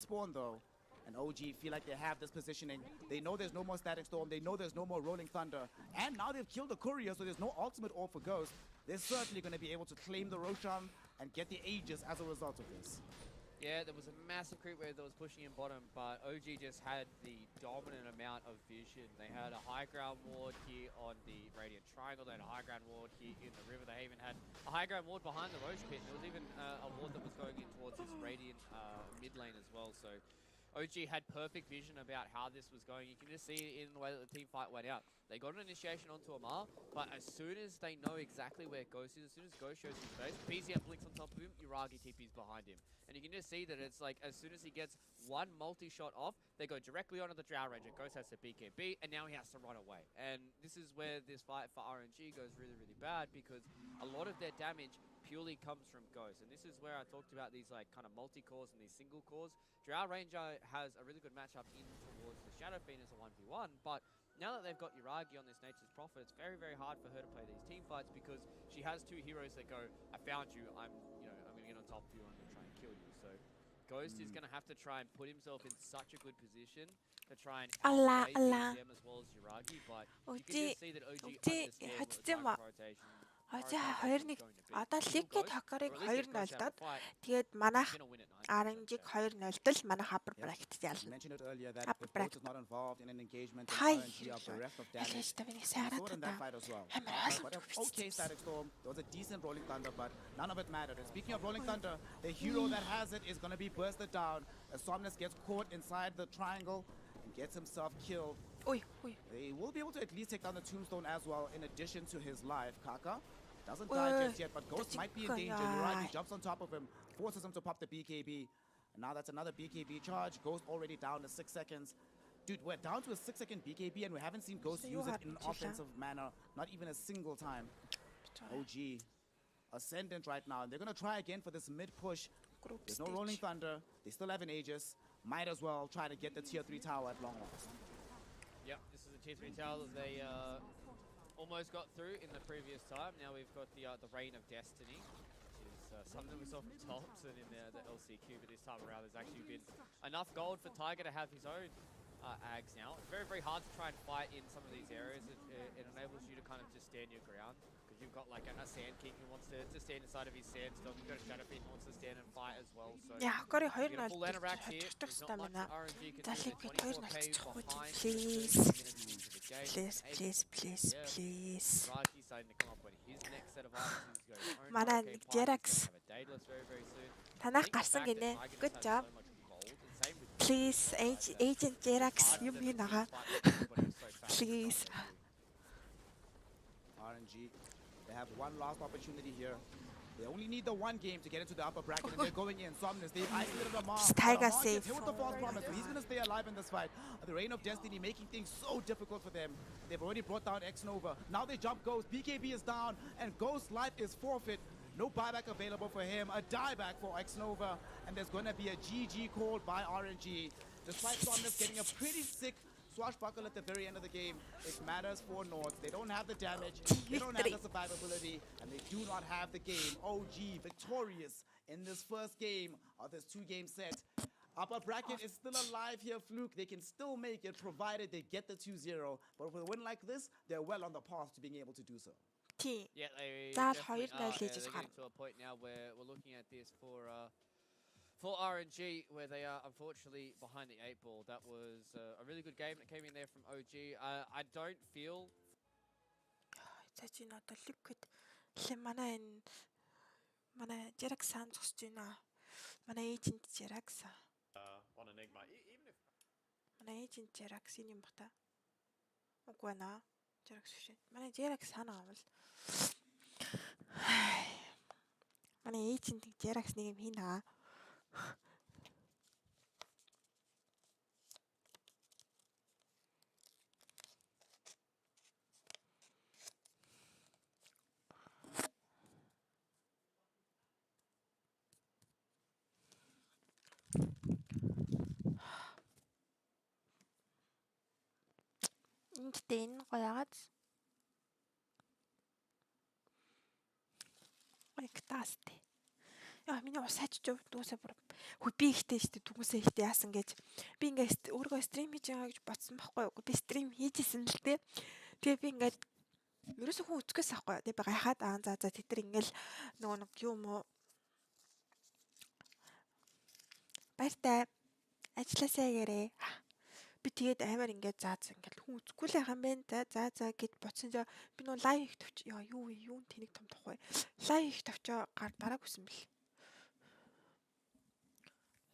spawn though. And OG feel like they have this positioning. They know there's no more Static Storm. They know there's no more Rolling Thunder. And now they've killed the Courier, so there's no ultimate orb for Ghost. They're certainly going to be able to claim the Roshan and get the Aegis as a result of this. Yeah, there was a massive creep wave that was pushing in bottom, but OG just had the dominant amount of vision. They had a high ground ward here on the Radiant Triangle. They had a high ground ward here in the river. They even had a high ground ward behind the Roche pit. There was even a ward that was going in towards this Radiant mid lane as well. So OG had perfect vision about how this was going. You can just see it in the way that the team fight went out. They got an initiation onto Amar, but as soon as they know exactly where Ghost is, as soon as Ghost shows his face, PZM blinks on top of him, Yuragi TP's behind him. And you can just see that it's like, as soon as he gets one multi-shot off, they go directly onto the Drow Ranger. Ghost has to BKB, and now he has to run away. And this is where this fight for RNG goes really, really bad, because a lot of their damage purely comes from Ghost. And this is where I talked about these like kind of multi-cores and these single cores. Drow Ranger has a really good matchup in towards the Shadow Fiend as a 1v1, but now that they've got Yuragi on this Nature's Prophet, it's very, very hard for her to play these team fights because she has two heroes that go, I found you, I'm going to get on top of you, I'm going to try and kill you. So Ghost is going to have to try and put himself in such a good position to try and outplay BZM as well as Yuragi, but you can just see that OG understands what the target rotation одоо лиггээд хакарыг 2-0 доод тэгээд манайх RNG-г 2-0 дэл манай хабар бракет ялна. Хабар бракет not involved in an engagement with RNG of the rest of damage. So in that fight as well. But okay, Static Storm, there was a decent Rolling Thunder, but none of it mattered. And speaking of Rolling Thunder, the hero that has it is going to be bursted down as Somnus gets caught inside the triangle and gets himself killed. They will be able to at least take down the Tombstone as well, in addition to his life. Kaka doesn't die just yet, but Ghost might be in danger. Yuragi jumps on top of him, forces him to pop the BKB. And now that's another BKB charge. Ghost already down to 6 seconds. Dude, we're down to a 6-second BKB, and we haven't seen Ghost use it in an offensive manner, not even a single time. OG, ascendant right now, and they're going to try again for this mid-push. There's no Rolling Thunder. They still have an Aegis. Might as well try to get the tier 3 tower at long last. Yep, this is a tier 3 tower that they almost got through in the previous time. Now we've got the Reign of Destiny, which is something we saw from Thompson in the LCQ, but this time around there's actually been enough gold for Tiger to have his own ags now. It's very, very hard to try and fight in some of these areas. It enables you to kind of just stand your ground, because you've got like a Sand King who wants to stand inside of his Sandstorm. You've got a Shadow Fiend who wants to stand and fight as well. So yeah, Cory 2-0 full Anarak here. There's not much RNG can do. 24k behind. Please. Raji's starting to come up with his next set of items. He's got his own Манай okay pipe. Jerax. He's gonna have a Daedalus very, very soon. Танах гарсан гинэ. Good job. Please, Agent Jerax, юм би нагаа. Please. RNG, they have one last opportunity here. They only need the one game to get into the upper bracket, and they're going in. Somnus, they've isolated Amar. Tiger Amar safe. gets hit with the false promise, so he's going to stay alive in this fight. The Reign of Destiny making things so difficult for them. They've already brought down X-Nova. Now they jump Ghost. BKB is down, and Ghost's life is forfeit. No buyback available for him. A dieback for X-Nova, and there's going to be a GG called by RNG. Despite Somnus getting a pretty sick swashbuckle at the very end of the game, it matters for North. They don't have the damage, they don't have the survivability, and they do not have the game. OG victorious in this first game of this 2-game set. Upper bracket is still alive here, Fluke. They can still make it, provided they get the 2-0. But with a win like this, they're well on the path to being able to do so. Yeah, they definitely are. They're getting to a point now where we're looking at this for RNG, where they are unfortunately behind the 8 ball. That was a really good game that came in there from OG. I don't feel... Зачи надад liquid. Манай Jerax сан зогсож байна. Манай agent Jerax. On Enigma, even if... Манай agent Jerax юм ба та. Үгүй наа. Jerax биш. Манай Jerax санаа авал. Манай agent Jerax нэг юм хийнаа. Ингээд энэ гоёгац. Экстастэй. Яа миний ус хайж дүүсээ бүр хөө би ихтэй штэ дүүсээ ихтэй яасан гэж би ингээд өөргөө стрим хийж байгаа гэж бодсон байхгүй юу. Би стрим хийжсэн л дээ. Тэгээ би ингээд ерөөсөө хүн үзэхээс авахгүй. Тэгээ би гайхаад за тэд нар ингээл нөгөө нэг юм уу баяртай ажилласаа гэрээ. Би тэгээд амар ингээд ингээд хүн үзэхгүй л байгаа юм байна. За гэд бодсон жоо би нөгөө лайв их төвч яа юу тэнэг том тохой. Лайв их төвчөө дараагүйсэн бэл.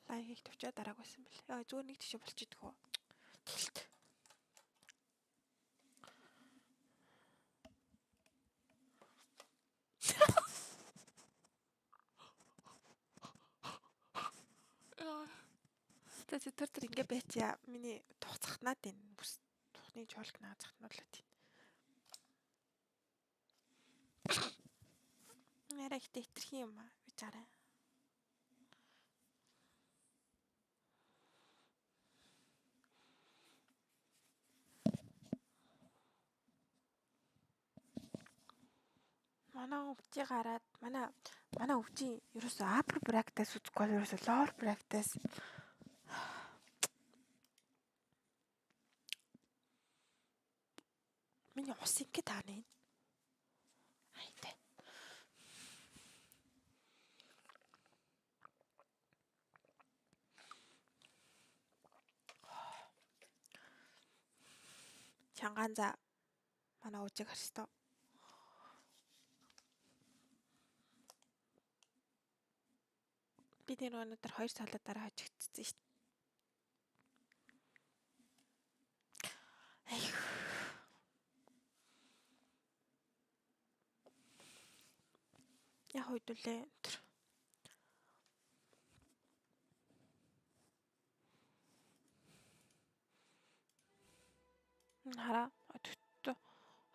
Лайв их төвчөө дараагүйсэн бэл. Яа зүгээр нэг тийш болчихдг хөө. Тэр ингээ байчаа миний тух захнаад байна. Бүс тухны жолк наа захнуулаад байна. Нэрэ ихтэй хитрхи юм аа. Бичаарай. Манай өвчий гараад манай өвчий ерөөсөө апер практис үзэхгүй ерөөсөө лор практис миний ус ингэ тааны. Хайтай. Чангаанза манай өвчийг харстаа. Би тэр өнөдөр 2 саалаа дараа хожигдсон шүү дээ. Яг хойдулээ тэр. Хараа өдөртөө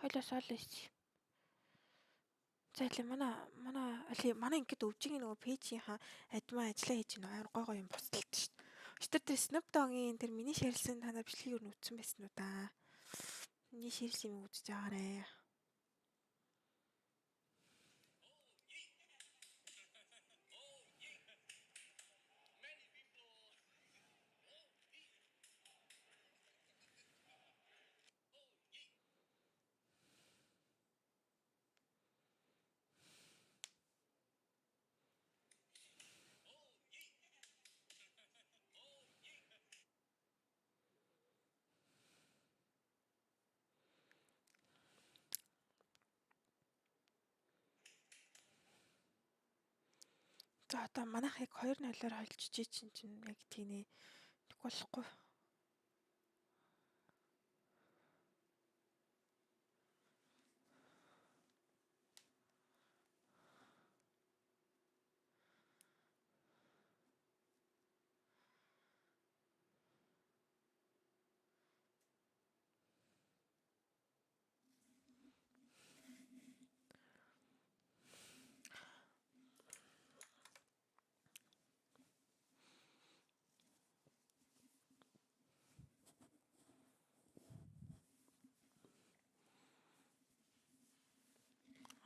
хойлоос ол ийс. Зайлээ манай ингээд өвжигийн нөгөө пэйжийнхаа админ ажиллаа хийж байгаа амар гой юм босдолт шүү дээ. Өчтөр тэр Snoop Dogg-ийн тэр миний ширэлсэн танаа бичлэгийг юу нүцсэн байсан уу да. Миний ширэлсэн юм үзэж байгаарэ. За одоо манайхыг 2-0-оор холжиж чинь яг тийний болохгүй.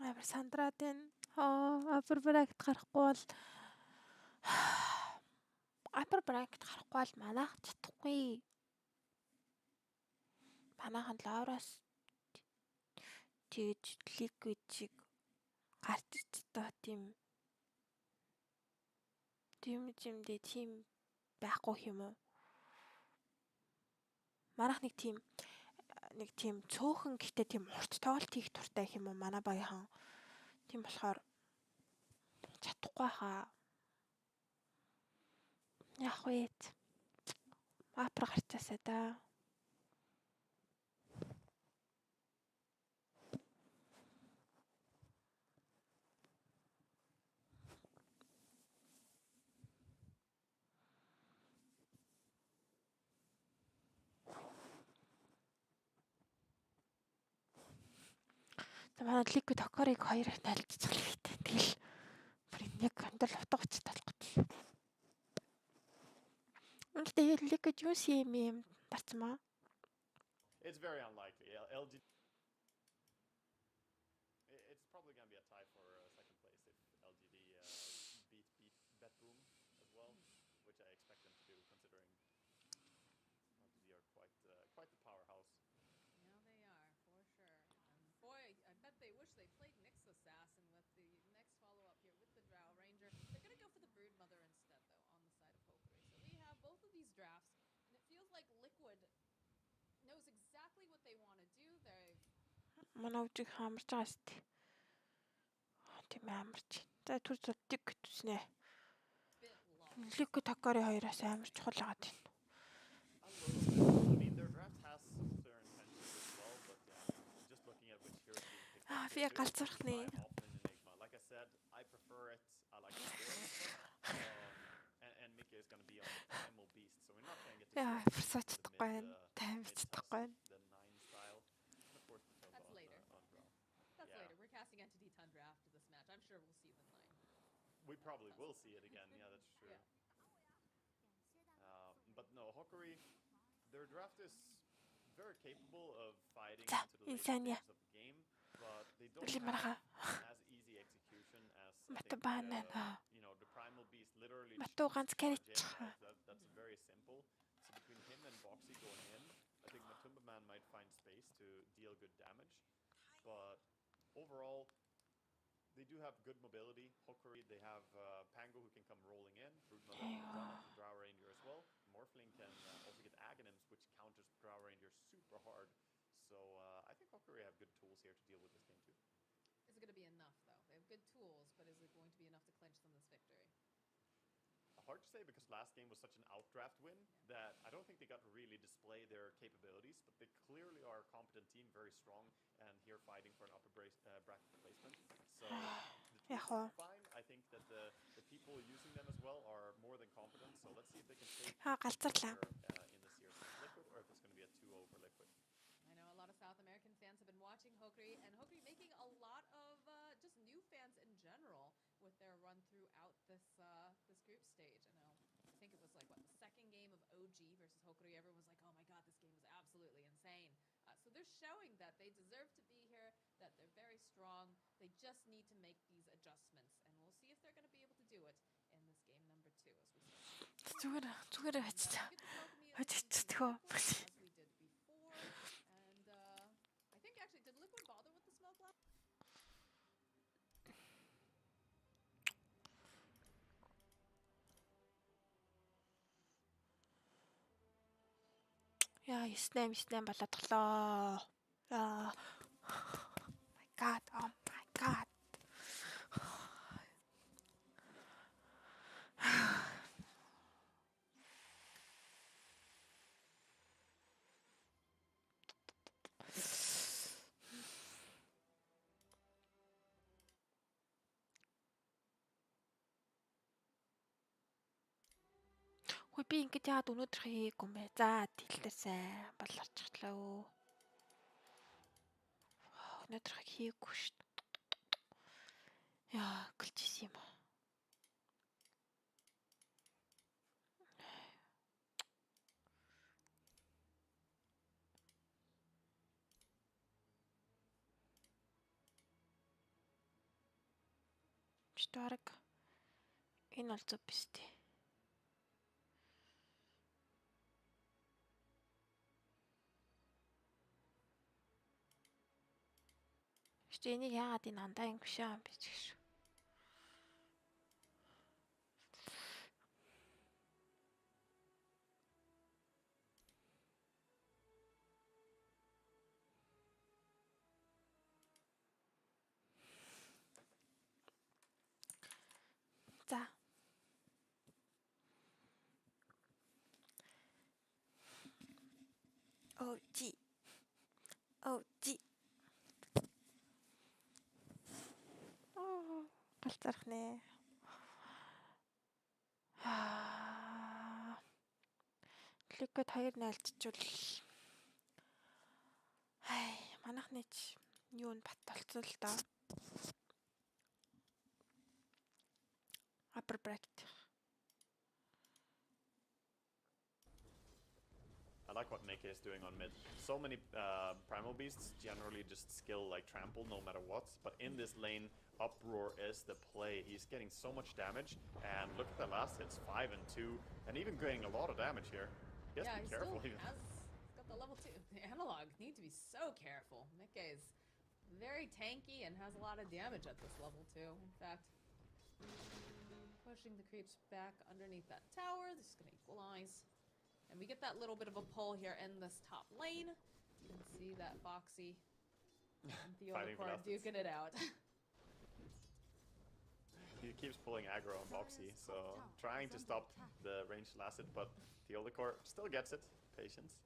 Амар сандраад байна. Апер бракет гарахгүй бол манайх чадахгүй. Манайхан лавраас тэгж ликвид шиг гарч ирчдээ тийм байхгүй юм уу? Манайх нэг тийм цөөхөн гэхдээ тийм урт тоглолт хийх туртай юм уу манай багийнхан. Тийм болохоор чадахгүй хаа. Яг вэ. Апер гарчаасаа да. Манай ликвид хокорыг 2-ыг тайлцчих хэрэгтэй. Тэгэл бүр нэг өндөл утга учир талахгүй. Үнэхээр ликвид юу юм дарцмаа? It's very unlikely. LG. It's probably going to be a tie for second place if LGD beat Манай өвжиг хамарч байгаа сте. Тийм амарч. За түр зодтыг гэтүснэ. Лик такари хоёроос амар чухал байгаа тийм. I mean, their draft has some clear intentions as well, but just looking at which heroes being picked up. Би галзуурхны. Like I said, I prefer it. I like it. And Mickey is going to be on the primal beast, so we're not going to get to the 9 style. And of course, that's later. That's later. We're casting Entity Tundra after this match. I'm sure we'll see the 9. We probably will see it again. Yeah, that's true. Yeah. But no, Hokuri, their draft is very capable of fighting into the late stages of the game, but they don't have as easy execution as the primal beast literally that's very simple. So between him and Boxy going in, I think Matumba Man might find space to deal good damage, but overall they do have good mobility. Hokuri, they have Pango who can come rolling in. Fruitmother can run up the Drow Reindeer as well. Morphling can also get Aghanims, which counters Drow Reindeer super hard. So I think Hokuri have good tools here to deal with this game too. Is it going to be enough though? They have good tools, but is it going to be enough to clinch them this victory? Hard to say because last game was such an outdraft win that I don't think they got to really display their capabilities, but they clearly are a competent team, very strong, and here fighting for an upper bracket placement. So the team is fine. I think that the people using them as well are more than competent, so let's see if they can take in the series Liquid or if it's going to be a 2-0 for Liquid. I know a lot of South American fans have been watching Hokuri, and Hokuri making a lot of just new fans in general with their run throughout this this group stage. I think it was like, the second game of OG versus Hokuri, everyone was like, oh my god, this game was absolutely insane. So they're showing that they deserve to be here, that they're very strong. They just need to make these adjustments, and we'll see if they're going to be able to do it in this game number 2 as we see. As we did before. And I think actually, did Liquid bother with the smoke last? Яа, 9 болоод тлоо. Яа. My god. Oh my god. Хөөе би ингэж яагаад өнөөдөр хийгээгүй юм бэ? За тэлдээ сайн болорчихлаа өө. Өнөөдөр хийгээгүй шүү дээ. Яа, гэлжсэн юм. Штарк. Энэ бол зөв биз дээ. Энийг яагаад энэ андаа ингэ биш юм бэ гэж. За. OG. Галзарх нэ. Ликэд 2-0 чичвэл. Хай, манайхны ч юу н бат болцсон л доо. Upper bracket. I like what Mickey is doing on mid. So many primal beasts generally just skill like trample no matter what, but in this lane, Uproar is the play. He's getting so much damage, and look at the last hits, 5 and 2, and even getting a lot of damage here. He has to be careful. He's got the level 2. The analog need to be so careful. Mickey is very tanky and has a lot of damage at this level too. In fact, pushing the creeps back underneath that tower. This is going to equalize. And we get that little bit of a pull here in this top lane. You can see that Foxy and Fighting for Theodore last duking it out. He keeps pulling aggro on Boxy, so trying to stop the ranged Lacet, but Theodore still gets it. Patience.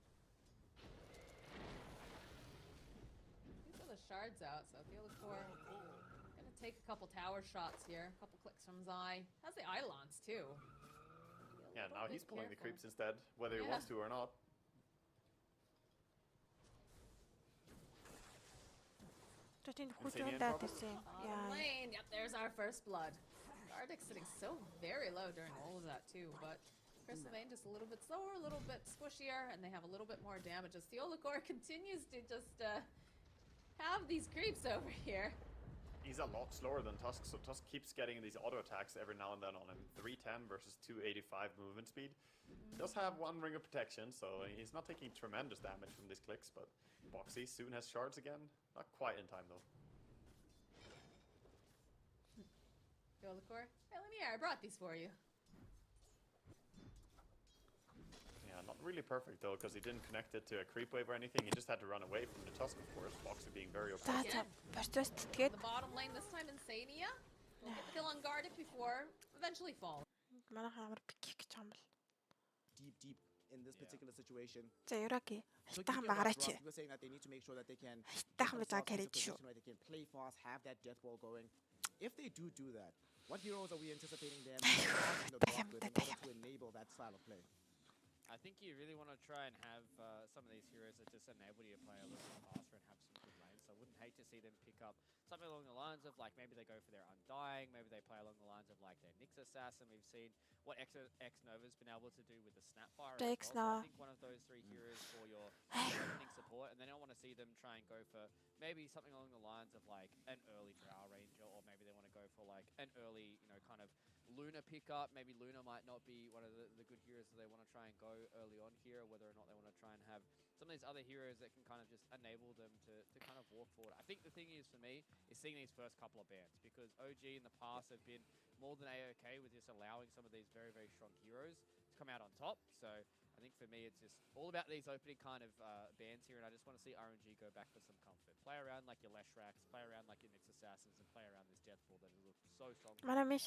These are the shards out, so Theodore gonna take a couple tower shots here. A couple clicks from Zai. Has the Eidolons too. Yeah, now he's pulling the creeps instead, whether he wants to or not. Lane. Yep, there's our first blood. Arctic sitting so very low during all of that too, but Crystal Vein just a little bit slower, a little bit squishier, and they have a little bit more damage as Theodore continues to just have these creeps over here. He's a lot slower than Tusk, so Tusk keeps getting these auto attacks every now and then on him. 310 versus 285 movement speed. He does have one ring of protection, so he's not taking tremendous damage from these clicks, but Boxy soon has shards again. Not quite in time though. Theodore, hey, let me here, I brought these for you. Yeah, not really perfect though, because he didn't connect it to a creep wave or anything. He just had to run away from the Tusk, of course. Boxy being very open. The bottom lane this time, Insania. We'll get the kill on Gardic before eventually fall. Deep in this particular situation. You were saying that they need to make sure that they can get themselves into a position where they can play fast, have that death wall going. If they do that, what heroes are we anticipating them in the drop with in order to enable that style of play? I think you really want to try and have some of these heroes that just enable you to play a little bit faster and have some good lanes. So I wouldn't hate to see them pick up something along the lines of like maybe they go for their Undying, maybe they play along the lines of like their Nyx Assassin. We've seen what X-Nova's been able to do with the Snapfire as well. So I think one of those three heroes for your opening support, and then I want to see them try and go for maybe something along the lines of like an early Drow Ranger, or maybe they want to go for like an early, you know, kind of Luna pickup. Maybe Luna might not be one of the good heroes that they want to try and go early on here, or whether or not they want to try and have some of these other heroes that can kind of just enable them to kind of walk forward. I think the thing is for me is seeing these first couple of bans, because OG in the past have been more than A-OK with just allowing some of these very, very strong heroes to come out on top. So I think for me it's just all about these opening kind of bans here, and I just want to see RNG go back for some comfort. Play around like your Leshraks, play around like your Nyx Assassins, and play around this Death Ball that looks so strong. They're allowed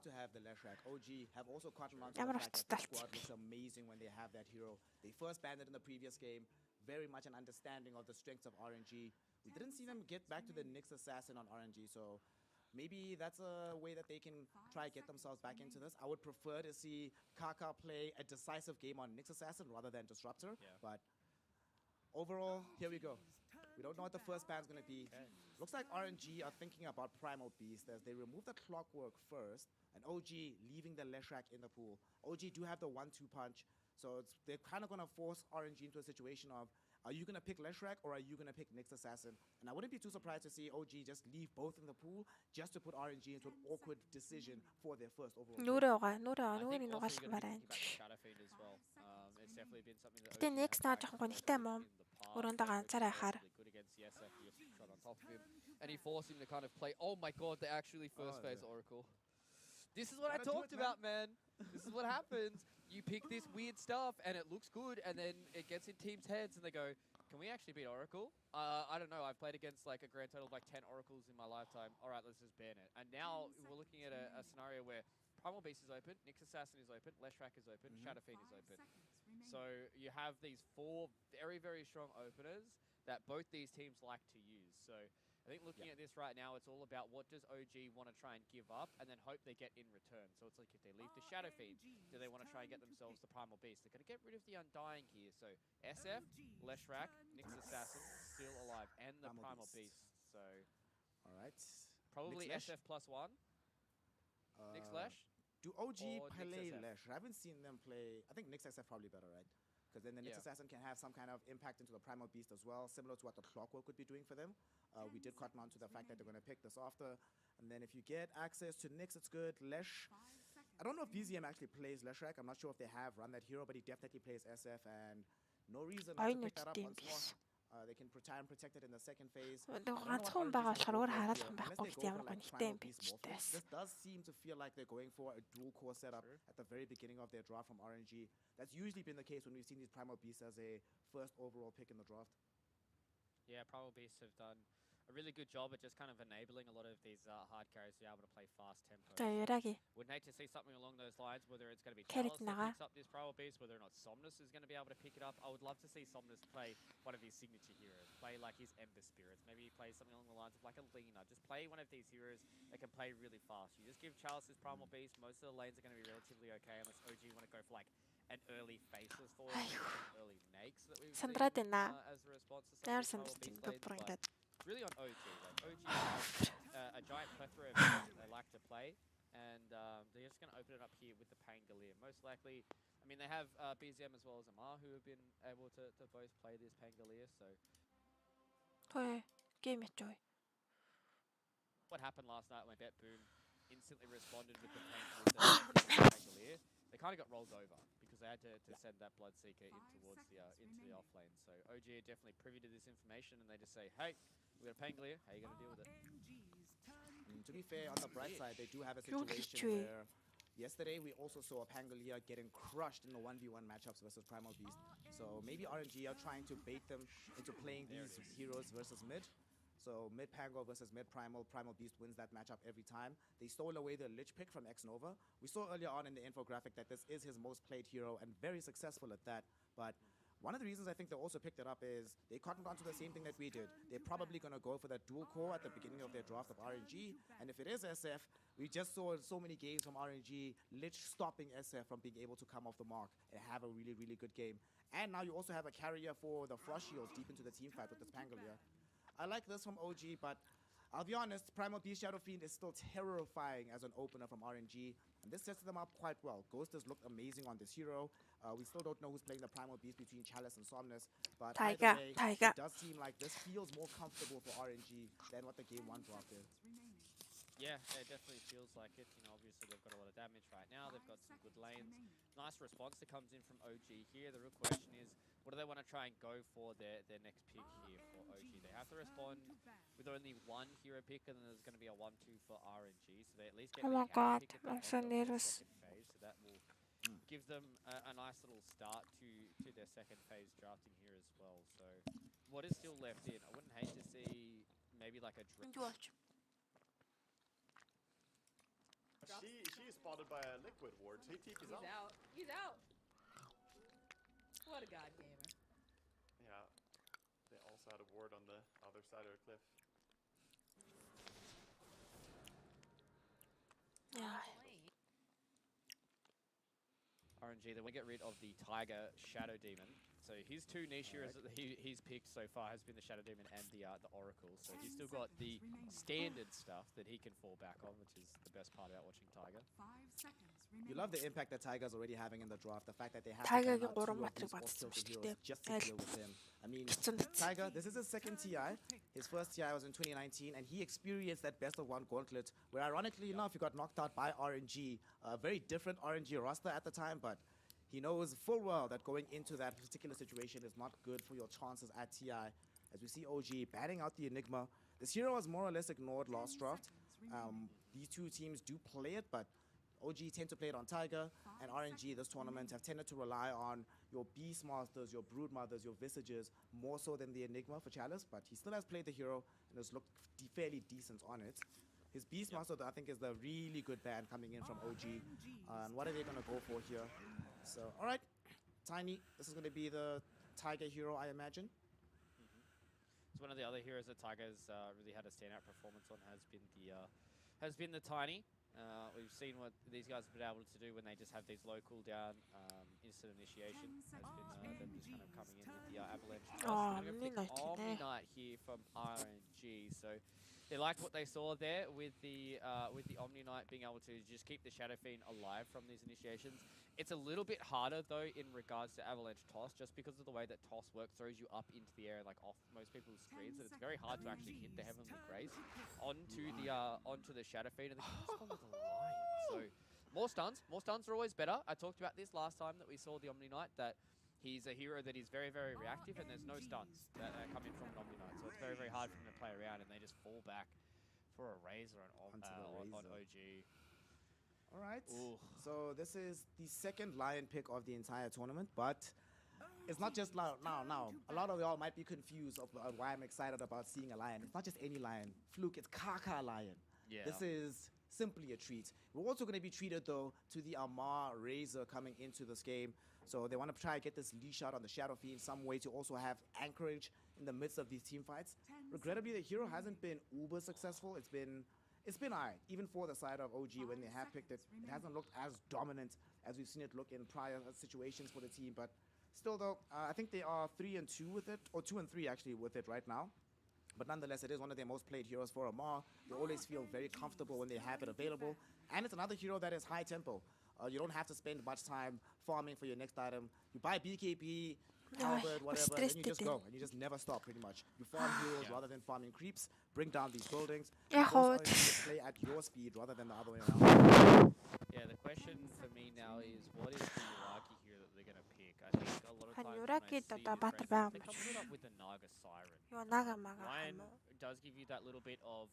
to have the Leshrac. OG have also caught on to the fact that the squad looks amazing when they have that hero. They first banned it in the previous game. Very much an understanding of the strengths of RNG. We didn't see them get back to the Nyx Assassin on RNG, so maybe that's a way that they can try to get themselves back into this. I would prefer to see Kaka play a decisive game on Nyx Assassin rather than Disruptor, but overall, here we go. We don't know what the first ban's going to be. Looks like RNG are thinking about Primal Beast as they remove the Clockwork first, and OG leaving the Leshrac in the pool. OG do have the 1-2 punch, so they're kind of going to force RNG into a situation of, are you going to pick Leshrac or are you going to pick Nyx Assassin? And I wouldn't be too surprised to see OG just leave both in the pool just to put RNG into an awkward decision for their first overall. I think also you're going to be thinking about Shadow Fiend as well. It's definitely been something that OG have good against the SF. He just shot on top of him, and he forced him to kind of play. Oh my god, they actually first phase Oracle. This is what I talked about, man. This is what happens. You pick this weird stuff, and it looks good, and then it gets in teams' heads, and they go, can we actually beat Oracle? I don't know. I've played against like a grand total of like 10 Oracles in my lifetime. All right, let's just ban it. And now we're looking at a scenario where Primal Beast is open, Nyx Assassin is open, Leshrac is open, Shadow Fiend is open. So you have these 4 very, very strong openers that both these teams like to use. So I think looking at this right now, it's all about what does OG want to try and give up and then hope they get in return. So it's like if they leave the Shadow Fiend, do they want to try and get themselves the Primal Beast? They're going to get rid of the Undying here. So SF, Leshrac, Nyx Assassin still alive, and the Primal Beast. So all right, probably SF +1. Nyx Lesh. Do OG play Lesh? I haven't seen them play. I think Nyx SF probably better, right? Because then the Nyx Assassin can have some kind of impact into the Primal Beast as well, similar to what the Clockwork would be doing for them. We did cotton on to the fact that they're going to pick this after. And then if you get access to Nyx, it's good. Lesh, I don't know if BZM actually plays Leshrac. I'm not sure if they have run that hero, but he definitely plays SF, and no reason not to pick that up once more. They can try and protect it in the second phase. ганцхан байгаа болохоор өөр хараалах байхгүй гэхэд ямар гонхтой юм бэ ч This does seem to feel like they're going for a dual core setup at the very beginning of their draft from RNG. That's usually been the case when we've seen these Primal Beasts as a first overall pick in the draft. Yeah, Primal Beasts have done a really good job at just kind of enabling a lot of these hard carries to be able to play fast tempo. Would hate to see something along those lines, whether it's going to be Chalice that picks up this Primal Beast, whether or not Somnus is going to be able to pick it up. I would love to see Somnus play one of his signature heroes, play like his Ember Spirits. Maybe he plays something along the lines of like a Lina. Just play one of these heroes that can play really fast. You just give Chalice his Primal Beast, most of the lanes are going to be relatively okay unless OG want to go for like an early Faceless for early Nakes that we've seen as a response to some of these Primal Beast lanes. Really on OG. Like OG has a giant plethora of heroes that they like to play, and they're just going to open it up here with the Pangolier. Most likely, I mean, they have BZM as well as Amar who have been able to both play this Pangolier, so... What happened last night when Bet Boom instantly responded with the Pangolier, they kind of got rolled over because they had to send that Bloodseeker in towards the off lane. So OG are definitely privy to this information, and they just say, hey, we got a Pangolier, how are you going to deal with it? To be fair, on the bright side, they do have a situation where yesterday we also saw a Pangolier getting crushed in the 1v1 matchups versus Primal Beast. So maybe RNG are trying to bait them into playing these heroes versus mid. So mid Pango versus mid Primal, Primal Beast wins that matchup every time. They stole away the Lich pick from X-Nova. We saw earlier on in the infographic that this is his most played hero and very successful at that. But one of the reasons I think they also picked it up is they cottoned onto the same thing that we did. They're probably going to go for that dual core at the beginning of their draft of RNG. And if it is SF, we just saw so many games from RNG, Lich stopping SF from being able to come off the mark and have a really, really good game. And now you also have a carrier for the Frost Shield deep into the team fight with this Pangolier. I like this from OG, but I'll be honest, Primal Beast Shadow Fiend is still terrifying as an opener from RNG, and this sets them up quite well. Ghost has looked amazing on this hero. We still don't know who's playing the Primal Beast between Chalice and Somnus, but either way, it does seem like this feels more comfortable for RNG than what the Game 1 drop did. Yeah, it definitely feels like it. You know, obviously they've got a lot of damage right now. They've got some good lanes. Nice response that comes in from OG here. The real question is, what do they want to try and go for their next pick here for OG? They have to respond with only one hero pick, and then there's going to be a 1-2 for RNG. So they at least get the pick at the end of the second phase. So that will give them a nice little start to their second phase drafting here as well. So what is still left in? I wouldn't hate to see maybe like a... She is spotted by a Liquid Ward, so he TP's out. He's out. He's out! What a god gamer. Yeah. They also had a ward on the other side of the cliff. RNG, they want to get rid of the Tiger Shadow Demon. So his two niche heroes that he's picked so far has been the Shadow Demon and the Oracle. So he's still got the standard stuff that he can fall back on, which is the best part about watching Tiger. You love the impact that Tiger's already having in the draft. The fact that they have to turn out two of these most tilted heroes just to deal with him. I mean, Tiger, this is his second TI. His first TI was in 2019, and he experienced that best of one gauntlet, where ironically enough, he got knocked out by RNG. A very different RNG roster at the time, but he knows full well that going into that particular situation is not good for your chances at TI. As we see OG batting out the Enigma. This hero was more or less ignored last draft. These two teams do play it, but OG tend to play it on Tiger, and RNG this tournament have tended to rely on your Beastmasters, your Broodmothers, your Visages, more so than the Enigma for Chalice, but he still has played the hero and has looked fairly decent on it. His Beastmaster, I think, is the really good ban coming in from OG. And what are they going to go for here? So, all right, Tiny, this is going to be the Tiger hero, I imagine. It's one of the other heroes that Tiger's really had a standout performance on has been the Tiny. We've seen what these guys have been able to do when they just have these low cooldown instant initiation. Has been them just kind of coming in with the avalanche. Omni Knight here from RNG. So they liked what they saw there with the Omni Knight being able to just keep the Shadow Fiend alive from these initiations. It's a little bit harder though in regards to Avalanche Toss, just because of the way that Toss works, throws you up into the air like off most people's screens. So it's very hard to actually hit the Heavenly Grace onto the Shadow Fiend, and they can respond with the Lion. So more stuns are always better. I talked about this last time that we saw the Omni Knight, that he's a hero that is very, very reactive, and there's no stuns that come in from an Omni Knight, so it's very, very hard for him to play around, and they just fall back for a Razor on OG. All right. Ooh. So this is the second Lion pick of the entire tournament, but it's not just now. A lot of y'all might be confused about why I'm excited about seeing a Lion. It's not just any Lion. Fluke, it's Kaka Lion. Yeah. This is simply a treat. We're also going to be treated, though, to the Amar Razor coming into this game. So they want to try and get this leash out on the Shadow Fiend, some way to also have anchorage in the midst of these team fights. Regrettably, the hero hasn't been uber successful. It's been alright, even for the side of OG when they have picked it. It hasn't looked as dominant as we've seen it look in prior situations for the team. But still, though, I think they are 3-2 with it, or 2-3 actually with it right now. But nonetheless, it is one of their most played heroes for Amar. They always feel very comfortable when they have it available. And it's another hero that is high tempo. You don't have to spend much time farming for your next item. You buy BKB, halberd, whatever, and then you just go. And you just never stop, pretty much. You farm heroes rather than farming creeps. Bring down these buildings. Play at your speed rather than the other way around. Yeah, the question for me now is, what is the Yuraki here that they're going to pick? I think a lot of times when I see different, they come with up with the Naga Siren. Lion does give you that little bit of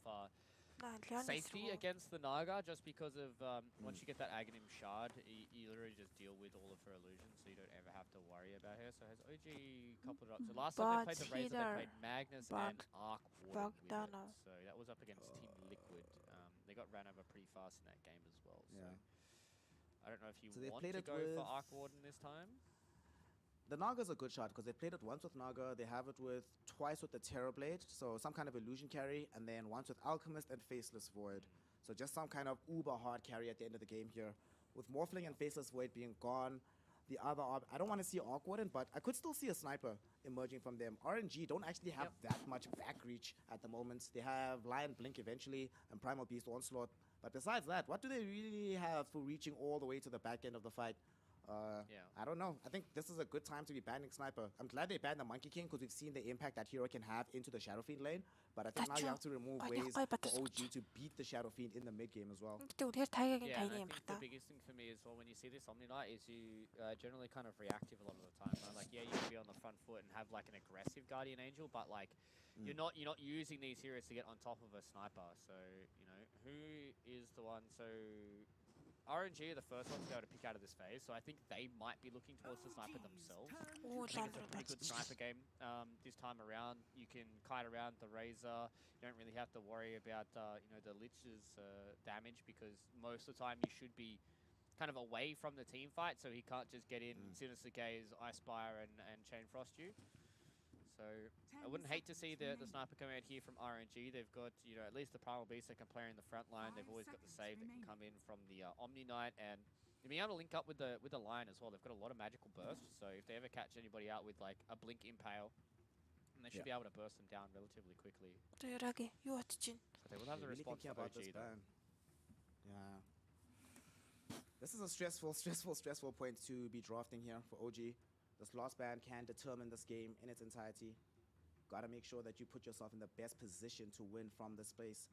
safety against the Naga, just because of once you get that Aghanim Shard, you literally just deal with all of her illusions, so you don't ever have to worry about her. So has OG coupled it up? So last time they played the Razor, they played Magnus and Arc Warden with it. So that was up against Team Liquid. They got ran over pretty fast in that game as well. So I don't know if you want to go for Arc Warden this time. The Naga's a good shot because they played it once with Naga. They have it with twice with the Terrorblade, so some kind of illusion carry, and then once with Alchemist and Faceless Void. So just some kind of uber hard carry at the end of the game here. With Morphling and Faceless Void being gone, the other I don't want to see Arc Warden, but I could still see a sniper emerging from them. RNG don't actually have that much back reach at the moment. They have Lion Blink eventually and Primal Beast Onslaught. But besides that, what do they really have for reaching all the way to the back end of the fight? I don't know. I think this is a good time to be banning Sniper. I'm glad they banned the Monkey King because we've seen the impact that hero can have into the Shadow Fiend lane. But I think now you have to remove ways for OG to beat the Shadow Fiend in the mid game as well. Yeah, I think the biggest thing for me is, well, when you see this Omni Knight, is you generally kind of reactive a lot of the time. Right? Like, yeah, you can be on the front foot and have like an aggressive Guardian Angel, but like you're not using these heroes to get on top of a Sniper. So you know, who is the one? So RNG are the first ones to be able to pick out of this phase, so I think they might be looking towards the Sniper themselves. I think it's a pretty good Sniper game this time around. You can kite around the Razor. You don't really have to worry about the Lich's damage, because most of the time you should be kind of away from the team fight, so he can't just get in Sinister Gaze, Ice Spire, and Chain Frost you. So I wouldn't hate to see the Sniper come out here from RNG. They've got, at least the Primal Beast that can play in the front line. They've always got the save that can come in from the Omni Knight, and being able to link up with the Lion as well. They've got a lot of magical bursts, so if they ever catch anybody out with like a Blink Impale, and they should be able to burst them down relatively quickly. So they will have the response for OG though. Yeah. This is a stressful point to be drafting here for OG. This last ban can determine this game in its entirety. Gotta make sure that you put yourself in the best position to win from this space.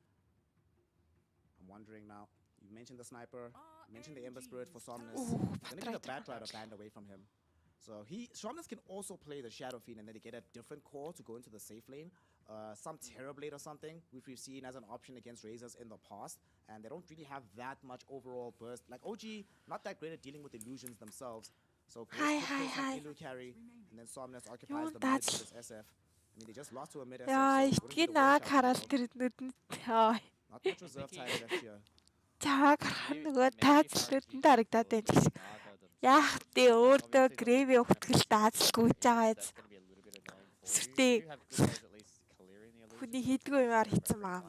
I'm wondering now. You mentioned the Sniper. You mentioned the Ember Spirit for Somnus. Gonna get the Batrider banned away from him. So Somnus can also play the Shadow Fiend and then they get a different core to go into the safe lane. Some Terrorblade or something, which we've seen as an option against Razors in the past. And they don't really have that much overall burst. Like OG, not that great at dealing with illusions themselves. So hi. Carry, and then Somnus occupies the mid with this SF. I mean, they just lost to a mid SF. Not much reserve time left here. Хүний хийдгүү юмар хийцэн маа.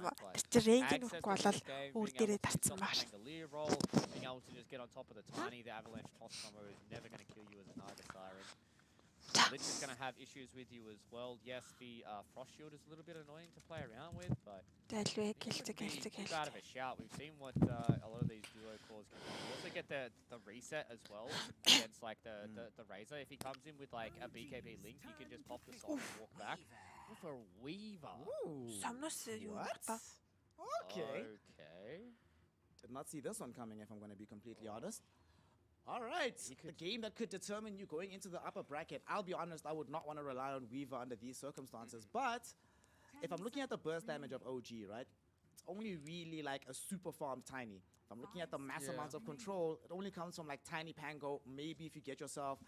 Тэр рейнжийн хөх болол өөр дээрээ тарцсан бааш. Being able to just get on top of the tiny, the avalanche toss combo is never going to kill you as a Naga Siren. Lich is going to have issues with you as well. Yes, the Frost Shield is a little bit annoying to play around with, but keep out of a shout. We've seen what a lot of these duo cores can do. You also get the reset as well against like the Razor. If he comes in with like a BKB link, you can just pop the salt and walk back. For a Weaver. What? Okay. Did not see this one coming, if I'm going to be completely honest. All right, the game that could determine you going into the upper bracket. I'll be honest, I would not want to rely on Weaver under these circumstances. But if I'm looking at the burst damage of OG, right, it's only really like a super farm Tiny. If I'm looking at the mass amounts of control, it only comes from like Tiny Pango. Maybe if you get yourself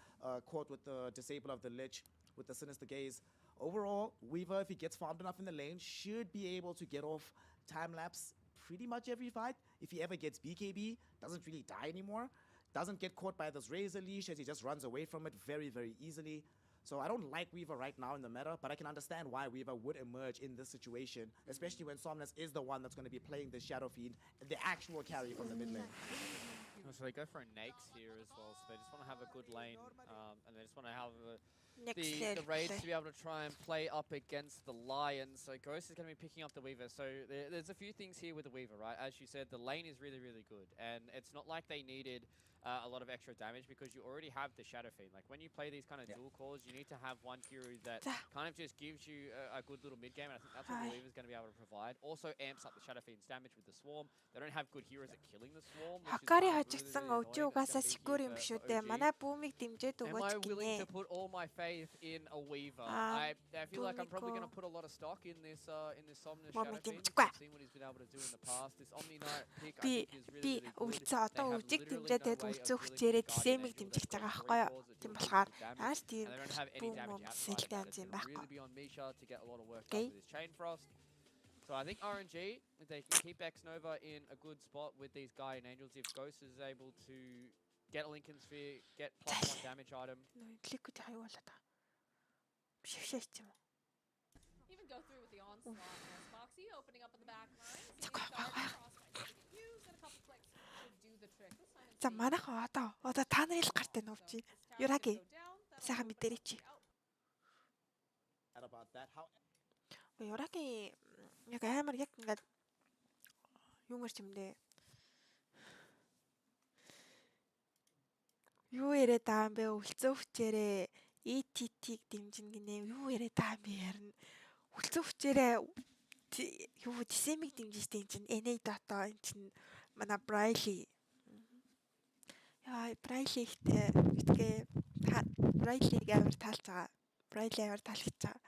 caught with the disable of the Lich, with the Sinister Gaze. Overall, Weaver, if he gets farmed enough in the lane, should be able to get off time lapse pretty much every fight. If he ever gets BKB, doesn't really die anymore. Doesn't get caught by this Razor Leash as he just runs away from it very, very easily. So I don't like Weaver right now in the meta, but I can understand why Weaver would emerge in this situation, especially when Somnus is the one that's going to be playing the Shadow Fiend, the actual carry from the mid lane. So they go for a Nakes here as well, so they just want to have a good lane, and they just want to have the raids to be able to try and play up against the Lions. So Ghost is going to be picking up the Weaver. So there's a few things here with the Weaver, right? As you said, the lane is really, really good, and it's not like they needed a lot of extra damage because you already have the Shadow Fiend. Like when you play these kind of dual cores, you need to have one hero that kind of just gives you a good little mid game, and I think that's what the Weaver is going to be able to provide. Also amps up the Shadow Fiend's damage with the Swarm. They don't have good heroes at killing the Swarm. Хакари хажигдсан өвчүүгээс секур юм шүү дээ. Манай бүүмийг дэмжээд өгөөч гинэ. Am I willing to гинэ. put all my faith in a Weaver? I feel like I'm probably going to put a lot of stock in this Somnus Shadow Fiend. I've seen what he's been able to do in the past. This Omni Knight pick I think is really, really good. Өвчөө одоо өвчийг дэмжээд тэгээд өвчөө хүчээрээ Сэмийг дэмжиж байгаа байхгүй юу? Тийм болохоор яаж тийм бүүм сэлтэй анз юм байхгүй. Okay. So I think RNG, if they can keep X-Nova in a good spot with these Guardian Angels, if Ghost is able to get a Lincoln Sphere, get +1 damage item. Even go through with the onslaught as Foxy opening up in the back line. За манайхан одоо та нарын л гартай нөвч. Юраги. Сайхан мэдэрээч. Юраги яг амар яг ингээд юумэр чимдээ. Юу яриад байгаа юм бэ? Үлцэн хүчээрээ ETT-г дэмжин гинэ. Юу яриад байгаа юм бэ ярина. Үлцэн хүчээрээ юу Сэмийг дэмжиж дээ чинь NA дата эн чинь манай Брайли. Яа, Брайли ихтэй битгээ Брайлиг амар таалж байгаа. Брайли амар таалж байгаа.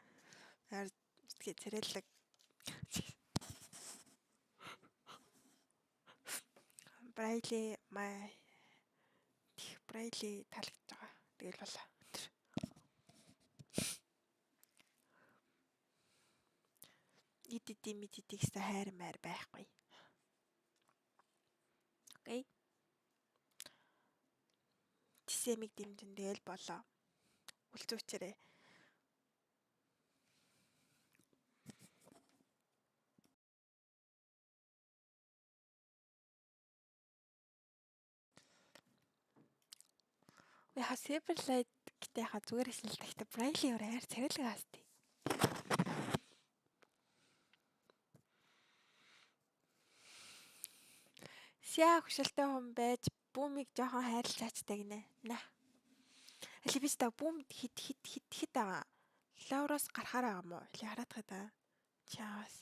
Амар битгээ царайлаг. Брайли таалж байгаа. Тэгэл болоо. Мэддэгтэй хайр маяр байхгүй. Окей. Сэмийг дэмжин тэгэл болоо. Үлцэн хүчээрээ яа Сеперлайт гэдэг ха зүгээр хэлсэн л гэхдээ Брайли өөр царилга хаастай. Сяа хөшөлтэй хүн байж бүүмийг жоохон хайрлаж чаачтай гинэ. Наа. Алибиста бүүм хит байгаа. Лаураас гарахаар байгаа мó. Хараад байгаа. Чаас.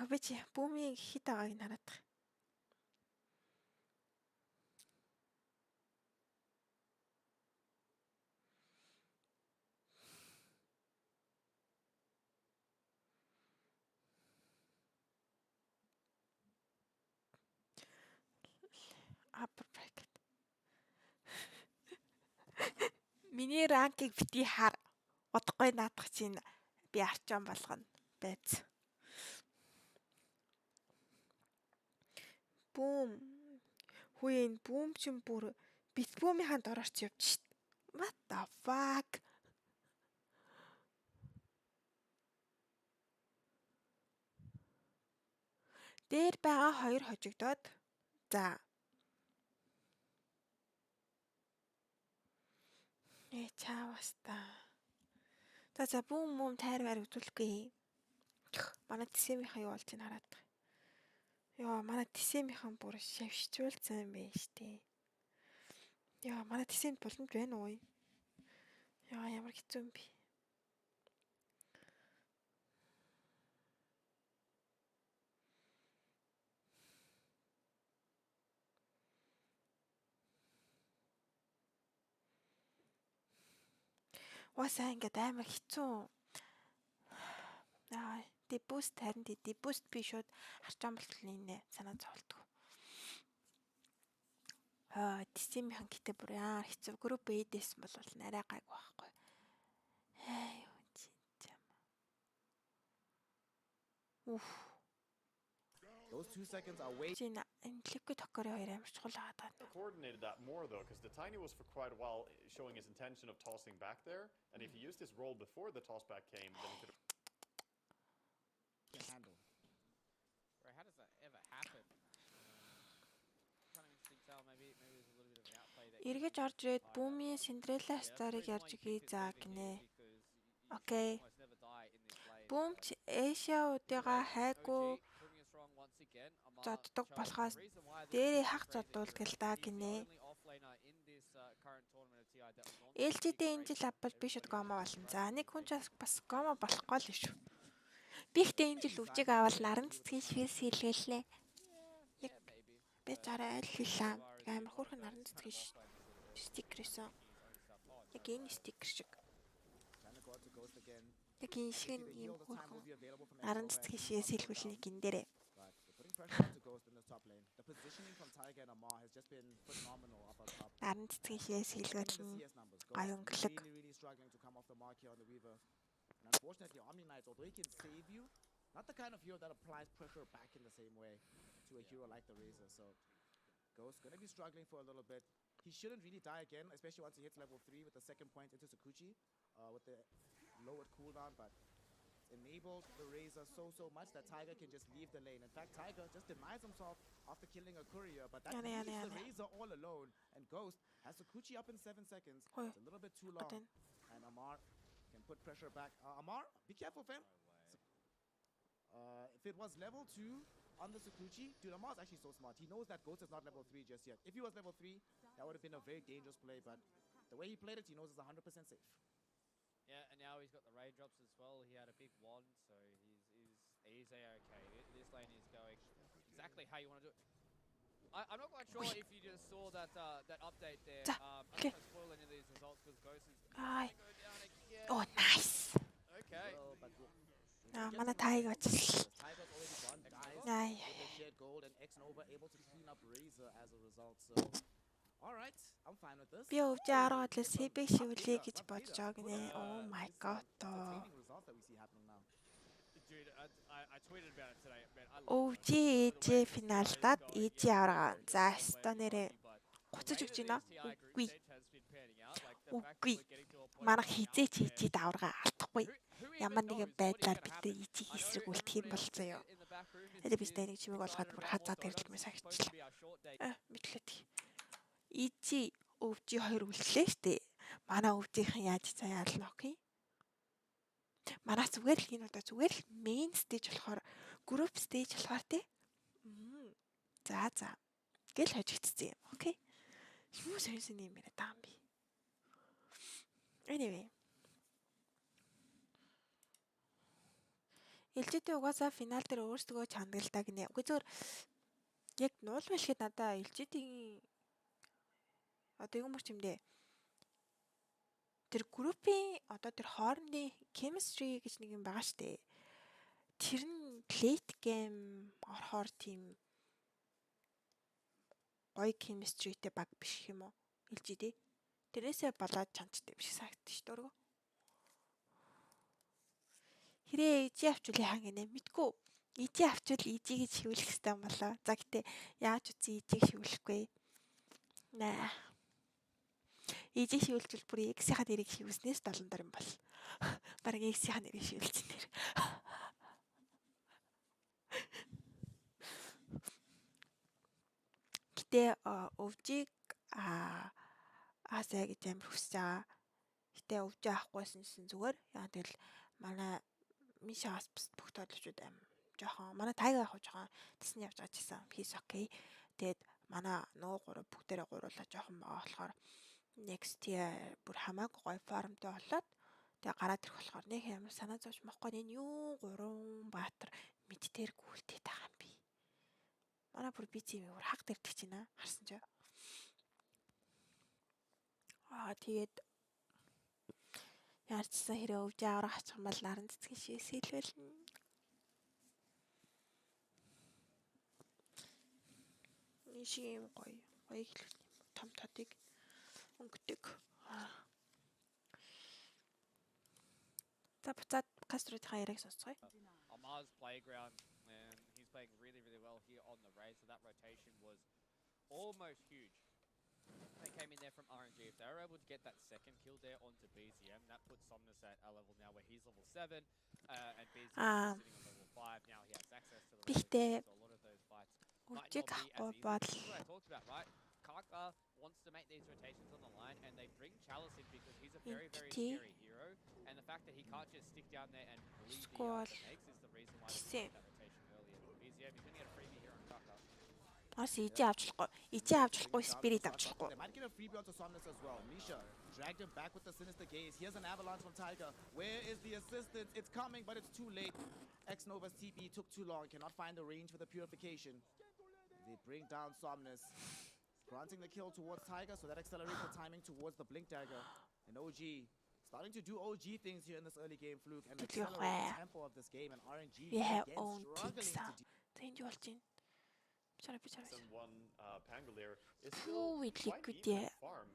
Бич бүүмийг хит байгааг хараад байгаа. Upper bracket. Миний ранкийг бити хар. Удахгүй наадах чинь би арчаан болгоно. Байц. Бүүм. Хүйн бүүм чин бүр бит бүүмийн дорорч явж шít. What the fuck? Дээр байгаа хоёр хожигдоод. За. Чааваста. За бүүм тайраар үзүүлэхгүй. Манай тисэмийнхэн юу болж байна хараад. Яа, манай тисэмийнхэн бүр шавшжуулсан юм байна штэ. Яа, манай тисэнд боломж байна уу? Яа, ямар хэцүү юм бэ? Уусаа ингээд амар хэцүү. Дебуст харин дебуст би шууд харчаан болтол нэ санаа зовлтгоо. Тисэмийнхэн гэтээ бүр яар хэцүү. Групп A-дэс бол нарай гайг байхгүй. Юу чинь. Уф. Those 2 seconds are way. Liquid Hokori хоёр амар чухал байгаа. Coordinated that more though, because the Tiny was for quite a while showing his intention of tossing back there, and if he used his roll before the toss back came, then he could handle. Right, how does that ever happen? Kind of interesting tell. Maybe there's a little bit of an outplay there. Эргэж орж ирээд Бүүмийн Cinderella Star-ыг ярьж өгье заа гинэ. Окей. Бүүмч Эшиаудыгаа хайгуу зоддог болохоос дээрээ хах зодуулдаг л даа гинэ. LGD энэ жил аппал би шууд гомо болно. За нэг хүн ч бас гомо болохгүй л шүү. Би ихтэй энэ жил өвжиг авал наран цэцгийн шивээс хийлгэлээ. Би зарай аль хийлээ. Амар хөөрхөн наран цэцгийн стикер эсэн. Яг энэ стикер шиг. Яг энэ шиг юм хөөрхөн наран цэцгийн шивээс хийлгүүлнэ гин дээрээ. Наран цэцгийн шивээс хийлгүүлнэ. Гай өнгөлөг. Unfortunately, Omni Knights, although he can save you, not the kind of hero that applies pressure back in the same way to a hero like the Razor. So, Ghost gonna be struggling for a little bit. He shouldn't really die again, especially once he hits level 3 with the second point into Sakuchi with the lowered cooldown. But it's enabled the Razor so much that Tiger can just leave the lane. In fact, Tiger just denies himself after killing a courier, but that leaves the Razor all alone. And Ghost has Sakuchi up in 7 seconds. It's a little bit too long. And Amar can put pressure back. Amar, be careful, fam. If it was level 2 on the Sakuchi, dude, Amar's actually so smart. He knows that Ghost is not level 3 just yet. If he was level 3, that would have been a very dangerous play, but the way he played it, he knows it's 100% safe. Yeah, and now he's got the raindrops as well. He had a big wand, so he's A-okay. This lane is going exactly how you want to do it. I'm not quite sure if you just saw that that update there. I'm not going to spoil any of these results because Ghost is going to go down again. Oh, nice. Okay. Mana Tiger. Tiger's already gone, dies with the shared gold, and X-Nova able to clean up Razor as a result. So, all right, I'm fine with this. Би өвчөө араад л CB шивлээ гэж бодож байгаа гинэ. Oh my god. Dude, I tweeted about it today. Man, I OG EJ финалдаад EJ авраа. За, өстө нэрээ гуцаж өгч байна. Үгүй. Үгүй. Манайх хизээч EJ давргаа алдахгүй. Ямар нэгэн байдлаар бид EJ эсрэгүүлэх юм бол заяа. Elle би нэг чимэг болгоод бүр хазаад ирэлмээс агчлаа. Мэдлээд. EJ өвж 2 үлдлээ штэ. Манай өвжийнхэн яаж цаа ялна окей. Манаас зүгээр л энэ удаа зүгээр л main stage болохоор group stage болохоор тий. За. Гэл хожигдсон юм. Окей. Юу сонирсон юм бэ таам би. Anyway. LGD угаасаа финал дээр өөрсдөө чангалдаг нэ. Үгүй зөвөр яг нуулбал ихэд надаа LGD-ийн одоо юм чимдээ тэр группийн одоо тэр хоорондын chemistry гэж нэг юм байгаа штэ. Тэр нь late game орохоор тийм гоё chemistryтэй баг биш юм уу? LGD. Тэрээсээ болоод чанчтай биш санагдчих шүү дээ. Хэрэг EJ авчвал яхан гинэ мэдгүй. EJ авчвал EJ гэж шивүүлэх хэрэгтэй юм болоо. За гэтээ яаж үгүй EJ-г шивүүлэхгүй. Наа. EJ шивүүлчихвэл бүр X-ийн нэрийг шивүүлснээс 7 дор юм бол. Бараг X-ийн нэрийг шивүүлчихнэ. Гэтэ өвжийг аасаа гэж амир хүсэж байгаа. Гэтэ өвжөө авахгүйсэн зүгээр. Яа тэгэл манай Мишаас бүх тоглогчид амир жоохон манай тайга авах жоохон тэсний явж байгаа ч гэсэн he's okay. Тэгээд манай нөгөө гурав бүгдээрээ гуруулаа жоохон байгаа болохоор next year бүр хамаагүй гоё формтой болоод тэгээ гараад ирэх болохоор нэг амар санаа зовж махгүй энэ юу гурван баатар мэдтээр гүйлтэй байгаа юм би. Манай бүр бицээ бүр хаг дэрдэг чинь харсан ч. Тэгээд яарчсан хэрэг өвжөө аврах ачих юм бол наран цэцгийн шээс хэлвэлнэ. Ийм гоё хэлвэл том тодыг өнгөдөг. За буцаад Каструудынхаа яриаг сонсцгоё. Amar's playground, and he's playing really, really well here on the raid, so that rotation was almost huge. They came in there from RNG. If they were able to get that second kill there onto BZM, that puts Somnus at a level now where he's level 7, and BZM is sitting on level 5. Now he has access to the raid, so a lot of those fights might not be as easy. This is what I talked about, right? Kaka wants to make these rotations on the line, and they bring Chalice in because he's a very, very scary hero. And the fact that he can't just stick down there and bleed the makes is the reason why they did that rotation earlier. BZM, he's going to get a freebie here on Kaka. Spirit авчлахгүй. They might get a freebie onto Somnus as well. Misha dragged him back with the sinister gaze. Here's an avalanche from Tiger. Where is the assistance? It's coming, but it's too late. X-Nova's TP took too long. Cannot find the range for the purification. They bring down Somnus. Granting the kill towards Tiger, so that accelerates the timing towards the Blink Dagger. And OG starting to do OG things here in this early game, Fluke, and accelerate the tempo of this game. And RNG again struggling to one Pangolier is still quite liquid even farm.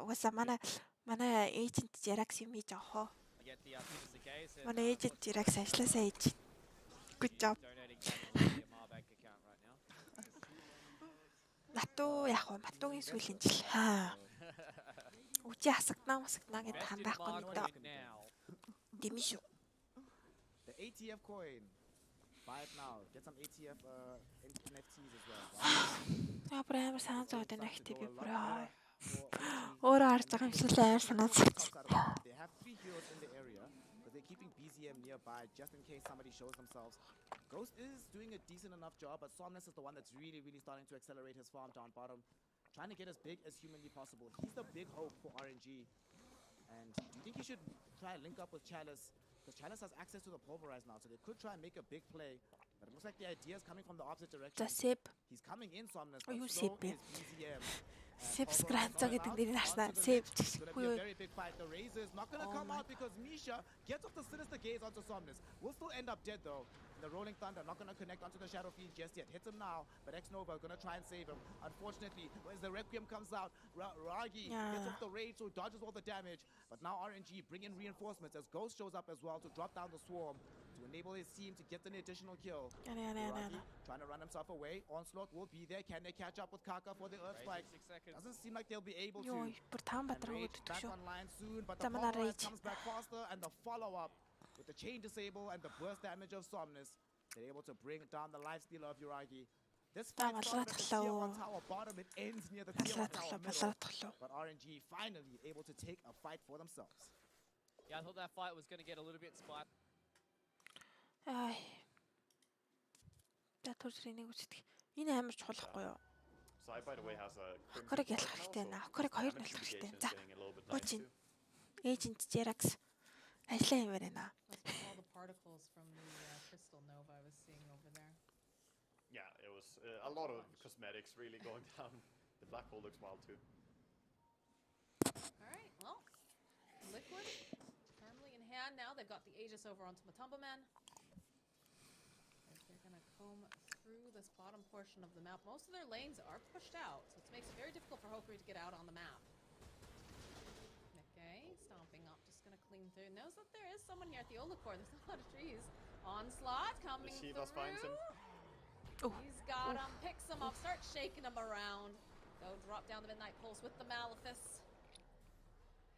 Угаасаа манай эйжент Jerax юм хийж авах. Манай эйжент Jerax ажилласаа хийж. Good job. Матугийн сүүлийн жил. Үчи хасагнаа гэд хам байхгүй нэг доо. Дэмиш үү. The ATF coin. Buy it now. Get some ATF NFTs as well. Абрам санаа зовоод байна гэхдээ би бүр өөрөө харж байгаа юм шиг л амар санаа зовж. They have 3 heroes in the area, but they're keeping BZM nearby just in case somebody shows themselves. Ghost is doing a decent enough job, but Somnus is the one that's really, really starting to accelerate his farm down bottom, trying to get as big as humanly possible. He's the big hope for RNG. And do you think he should try and link up with Chalice? Because Chalice has access to the Pulverize now, so they could try and make a big play. But it looks like the idea is coming from the opposite direction. He's coming in, Somnus, but so is BZM. Subscribe гэдэг нэрийг харснаа. Save. It's gonna be a very big fight. The Razor is not gonna come out because Misha gets off the sinister gaze onto Somnus. Will still end up dead though. The Rolling Thunder not gonna connect onto the Shadow Fiend just yet. Hits him now, but X-Nova gonna try and save him. Unfortunately, as the Requiem comes out, Ragi gets off the rage, so dodges all the damage. But now RNG bring in reinforcements as Ghost shows up as well to drop down the swarm to enable his team to get an additional kill. Ragi trying to run himself away. Onslaught will be there. Can they catch up with Kaka for the Earth Spike? Doesn't seem like they'll be able to. And Rage back online soon, but the Pulverize comes back faster, and the follow-up with the chain disable and the burst damage of Somnus, they're able to bring down the lifestealer of Yuragi. This fight started at the tier 1 tower bottom, it ends near the tier 1 tower middle. But RNG finally able to take a fight for themselves. Yeah, I thought that fight was going to get a little bit spicy. Энэ амар чухал байхгүй юу? Sai, by the way, has a Хокорыг ялах хэрэгтэй наа. Хокорыг хоёр нь ялах хэрэгтэй. За. Гооч. Agent Jerax ажиллаа юм байна. All the particles from the crystal nova I was seeing over there. Yeah, it was a lot of cosmetics really going down. The black hole looks wild too. All right, well, Liquid firmly in hand now. They've got the Aegis over onto Matumba Man. They're going to comb through this bottom portion of the map. Most of their lanes are pushed out, so it makes it very difficult for Hokuri to get out on the map. Okay, stomping up, just going to clean through. Knows that there is someone here at the Ola core. There's a lot of trees. Onslaught coming through. Finds him. He's got him, picks him up, starts shaking him around. Go drop down the Midnight Pulse with the Malefice.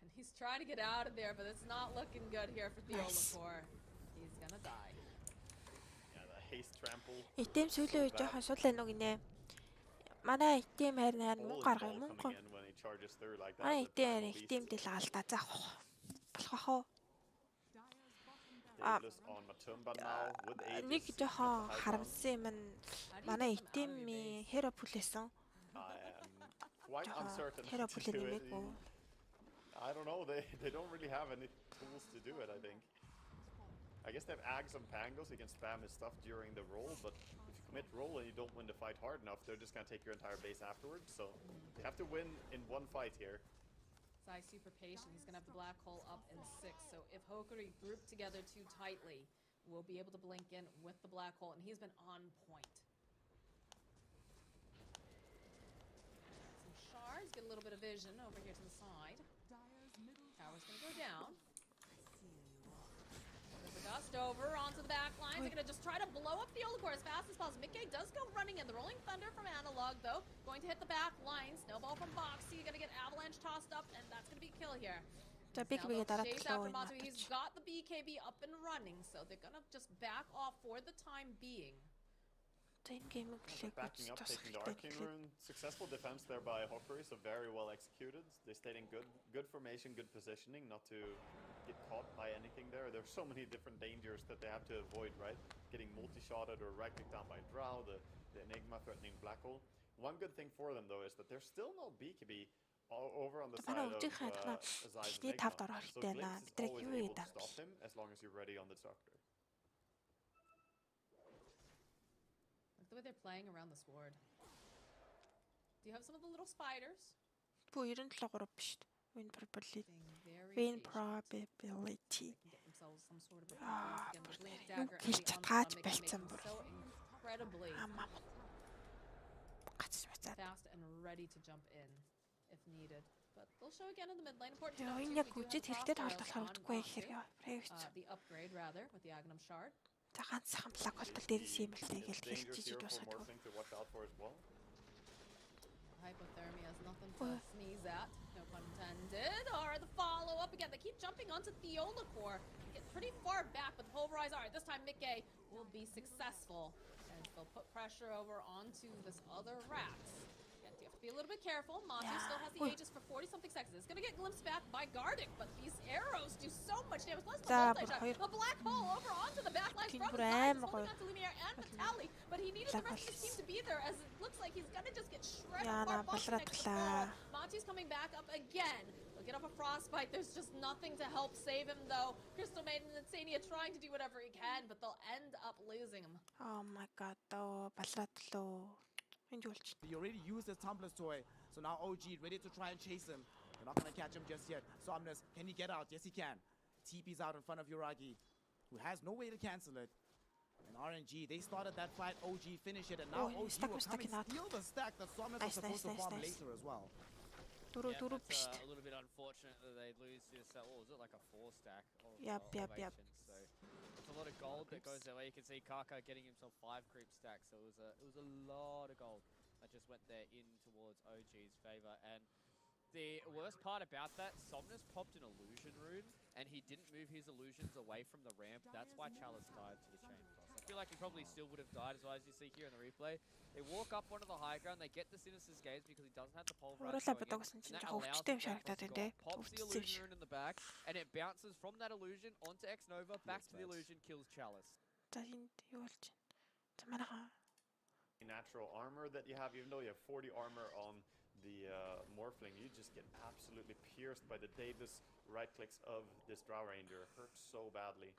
And he's trying to get out of there, but it's not looking good here for the Ola core. He's going to die. Haste trample. Итэм сүүлийн үе жоохон суулаа нүг нэ. Манай team харин hole мөн in гаргав ball мөн. coming in when he charges through like that. Манай The primal team beast. тэл алдаа заах. Болох уу? Daedalus on Matumba now with Нэг Aegis. жоохон харамсан юм нь манай team-ийн hero pool-эсэн. I am quite uncertain Hero to pool do it. нэмээгүй. I don't know, they don't really have any tools to do it, I think. I guess they have Ags and Pangos, he can spam his stuff during the roll, but if you commit roll and you don't win the fight hard enough, they're just gonna take your entire base afterwards, so you have to win in one fight here. Sai super patient, he's gonna have the black hole up in 6, so if Hokuri group together too tightly, we'll be able to blink in with the black hole, and he's been on point. Some shards, get a little bit of vision over here to the side. Tower's gonna go down. There's a gust over onto the back line. They're gonna just try to blow up the Olacore as fast as possible. Mickey does go running in. The Rolling Thunder from Analog, though, going to hit the back line. Snowball from Boxy, gonna get Avalanche tossed up, and that's gonna be a kill here. За BKB-гээ дараа Chase after төлөө Matu. He's got the BKB up and running, so they're gonna just back off for the time being. энэ геймийг Backing up, taking the Arcane Rune. Successful defense there by Hokuri, so very well executed. They stayed in good formation, good positioning, not to get caught by anything there. There's so many different dangers that they have to avoid, right? Getting multi-shotted or right-clicked down by Drow, the Enigma threatening Black Hole. One good thing for them, though, is that there's still no BKB over on the side of Azai's Enigma. So Glimpse is always able to stop him as long as you're ready on the Doctor. Look the way they're playing around the sword. Do you have some of the little spiders? Бүү 97 биш. Win probability. Being very Win patient. probability. They can get themselves some sort of a Ah, again, the blink нүг dagger and хэлж the чадаач unsummon makes байсан them бүр. so incredibly Гацж бацаад. fast and ready to jump in if needed. But they'll show again in the mid lane. Important to Яа, note энэ too, яг we do үжид have хэрэгтэй crossbows тоглох on хэрэггүй Boxy. хэрэг. Превич. The upgrade rather with the Agnum shard. За ганцхан благ болтол дээрээс юм л тэ гэж Dangerous хэлчихэж here for дуусаад. Morphling to watch out for as well. Hypothermia is nothing to sneeze at, no pun intended. Or the follow-up again. They keep jumping onto Theola Core. Get pretty far back, but Pulverize. All right, this time Mickey will be successful. And they'll put pressure over onto this other Rax. Again, you have to be a little bit careful. Matu still has the Aegis for 40-something seconds. It's going to get glimpsed back by Gardic, but these arrows do so much damage. Plus the multi-shot. The black hole over onto the back line from the side. He's holding on to Linear and Vitali, but he needed the rest of his team to be there, as it looks like he's going to just get shredded apart. Matu's coming back up again. They'll get up a frostbite. There's just nothing to help save him, though. Crystal Maiden and Sania trying to do whatever he can, but they'll end up losing him. Oh my god. Балраадлоо. Энд юулч. He already used his Tumblr's toy, so now OG ready to try and chase him. They're not going to catch him just yet. Somnus, can he get out? Yes, he can. TP's out in front of Yuragi, who has no way to cancel it. And RNG, they started that fight. OG finished it, and now OG will come and steal the stack that Somnus was supposed to farm later as well. That's a little bit unfortunate that they lose this. What was it, like a 4-stack? Yep. So it's a lot of gold that goes their way. You can see Kaka getting himself 5 creep stacks. So it was a lot of gold that just went there in towards OG's favor. And the worst part about that, Somnus popped an illusion rune, and he didn't move his illusions away from the ramp. That's why Chalice died to the chain cross. I feel like he probably still would have died, as well as you see here in the replay. They walk up onto the high ground, they get the Sinister's gaze because he doesn't have the pulverize going in, and that allows him to pops the illusion rune in the back, and it bounces from that illusion onto X-Nova, back to the illusion, kills Chalice. Natural armor that you have, even though you have 40 armor on the Morphling, you just get absolutely pierced by the Davis right clicks of this Drow Ranger. It hurts so badly.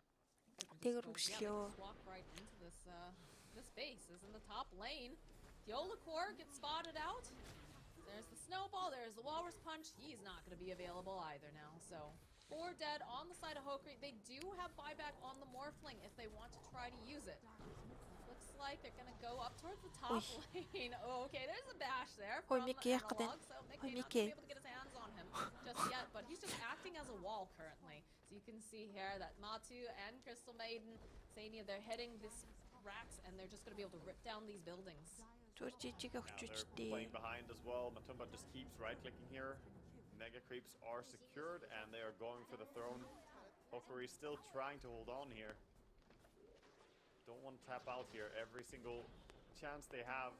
Walk right into this base is in the top lane. Theola Core gets spotted out. There's the snowball, there's the walrus punch. He's not going to be available either now. So 4 dead on the side of Hokuri. They do have buyback on the Morphling if they want to try to use it. Looks like they're going to go up towards the top lane. Oh, okay, there's a bash there from Analog, so Mickey not going to be able to get his hands on him just yet, but he's just acting as a wall currently. So you can see here that Matu and Crystal Maiden, Sania, they're hitting this Rax, and they're just going to be able to rip down these buildings. They're playing behind as well. Matumba just keeps right-clicking here. Mega creeps are secured, and they are going for the throne. Hokuri still trying to hold on here. Don't want to tap out here. Every single chance they have,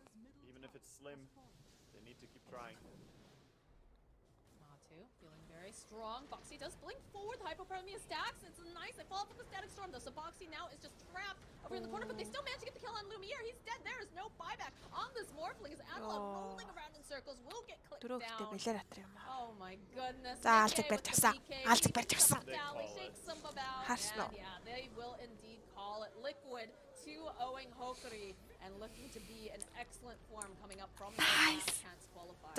even if it's slim, they need to keep trying. Natu feeling very strong. Boxy does blink forward. Hypopermia stacks. It's nice. They fall from the static storm though. So Boxy now is just trapped over in the corner, but they still manage to get the kill on Lumiere. He's dead. There is no buyback on this Morphling. As Adela rolling around in circles will get clicked down. Oh my goodness. Altsаг барьж тагсан. Altsag barьж тагсан. And yeah, they will indeed call it. Liquid 2-0ing Hokuri and looking to be an excellent form coming up from the last chance qualifiers.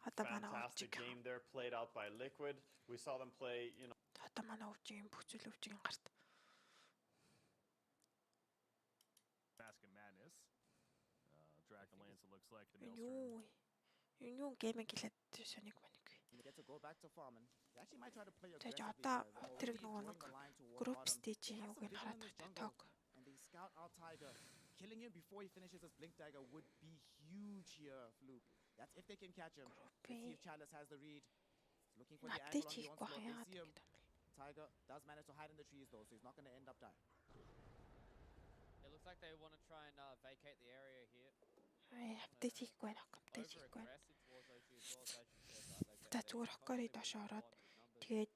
Fantastic game there played out by Liquid. We saw them play, you know. Mask of Madness. Dragonlance, it looks like the Maelstrom. Юу гейминг хэлээд соник маник. Get to go back to farming. He actually might try to play Тэгэж aggressively. одоо Because тэр already нөгөө joined нэг the line toward group bottom. stage-ийн Has юуг some нь vision хараад in the байна. jungle, Тог. and they scout out Tiger. Killing him before he finishes his blink dagger would be huge here, Fluke. That's if they can catch him. Let's see if Chalice has the read. He's looking for the angle on the onslaught. They see him. Tiger does manage to hide in the trees though, so he's not going to end up dying. It looks like they want to try and vacate the area here. Апдейт хийхгүй байна. Апдейт хийхгүй байна. За зүгээр хоккори доош ороод тэгээд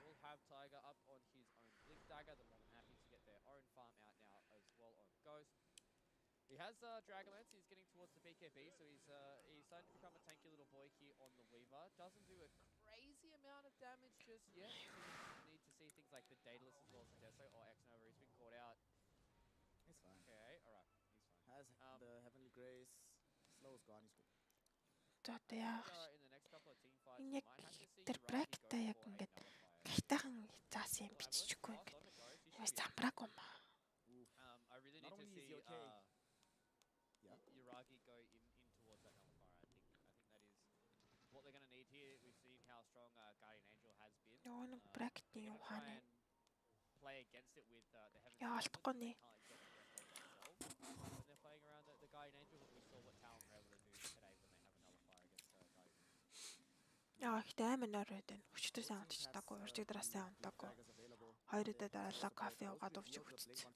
We'll have Tiger up on his own blink dagger. They're more than happy to get their own farm out now as well on Ghost. He has Dragonlance. He's getting towards the BKB, so he's starting to become a tanky little boy here on the Weaver. Doesn't do a crazy amount of damage just yet. We need to see things like the Daedalus as well as the Deso or X-Nova. He's been caught out. He's fine. Okay, alright. He's fine. Has the Heavenly Grace. Slow's gone, he's good. за одоо яах In the next couple of team fights, вэ? we might have to see Тэр Uragi бракта go яг for a ингээд nullifier. гартайхан заасан юм биччихгүй However, ингээд. on the Ghost, he Яа should be замбраагүй юм аа. I really Not need to only is see he okay. Yeah. Uragi go in towards that nullifier. I think that is what they're going to need here. We've seen how strong Guardian Angel has been. Нөгөө нэг They're брактын gonna юу try хаана. and play against it with the Heavenly Яа, Helmet, алдахгүй but нэ. they can't get the best of themselves when they're playing around the Guardian Angel. We saw what Talon were able to do today when they have a nullifier against Guardian. Яа ихтэй амар нойр байдэн. Өчтөр сайн унтчихдаггүй, уржигдраас сайн унтаагүй. Хоёроо дараалал кофе уугаад өвчөг үтцсэн.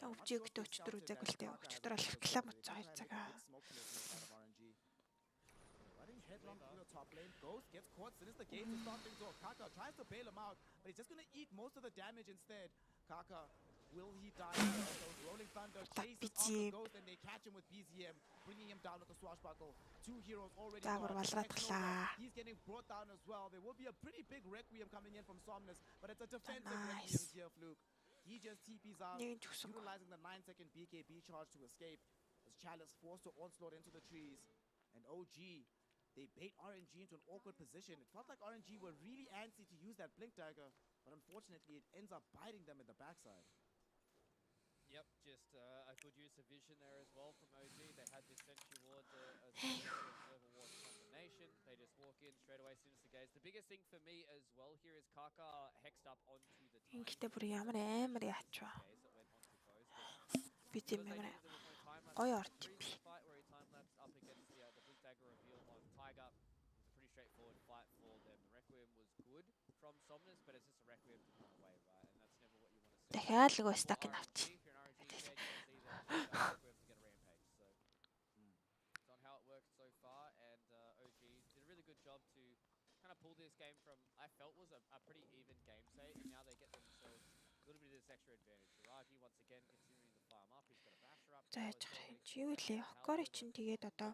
За өвчигдөө өчтөр үзэг л тээ. Өчтөр аль реклам утсан 2 цаг. Running headlong through the top lane. Ghost gets caught. Since the gates is starting to Kaka tries to bail him out, but he's just going to eat most of the damage instead. Kaka, will he die? Those Rolling Thunder chases after Ghost and they catch him with BZM, bringing him down with the swashbuckle. Two heroes already gone. He's getting brought down as well. There will be a pretty big Requiem coming in from Somnus, but it's a defensive Requiem here, Fluke. He just TPs out, utilizing the 9-second BKB charge to escape. As Chalice forced to onslaught into the trees. And OG, they bait RNG into an awkward position. It felt like RNG were really antsy to use that blink dagger, but unfortunately it ends up biting them in the backside. Yep, just a good use of vision there as well from OG. They had this Sentry Ward as Observer Ward combination. They just walk in straight away Sinister Gaze. The biggest thing for me as well here is Kaka hexed up onto the Ингэхдээ бүр ямар амар яачваа. Би тийм ямар гоё орч би. Fight where he time-lapsed up against the blink dagger reveal on Tiger. It was a pretty straightforward fight for them. The Requiem was good from Somnus, but it's just a Requiem to run away, right? And that's never what you want to see. Дахиад л гоо стак навч. If you're an RNG fan, you see that Requiem to get a rampage. So it's on how it worked so far, and OG did a really good job to kind of pull this game from I felt was a pretty even game state, and now they get themselves a little bit of this extra advantage. Uragi once again continuing to farm up. He's got a basher up. За яж байгаа юм чи юу лээ. Хоккори чинь тэгээд одоо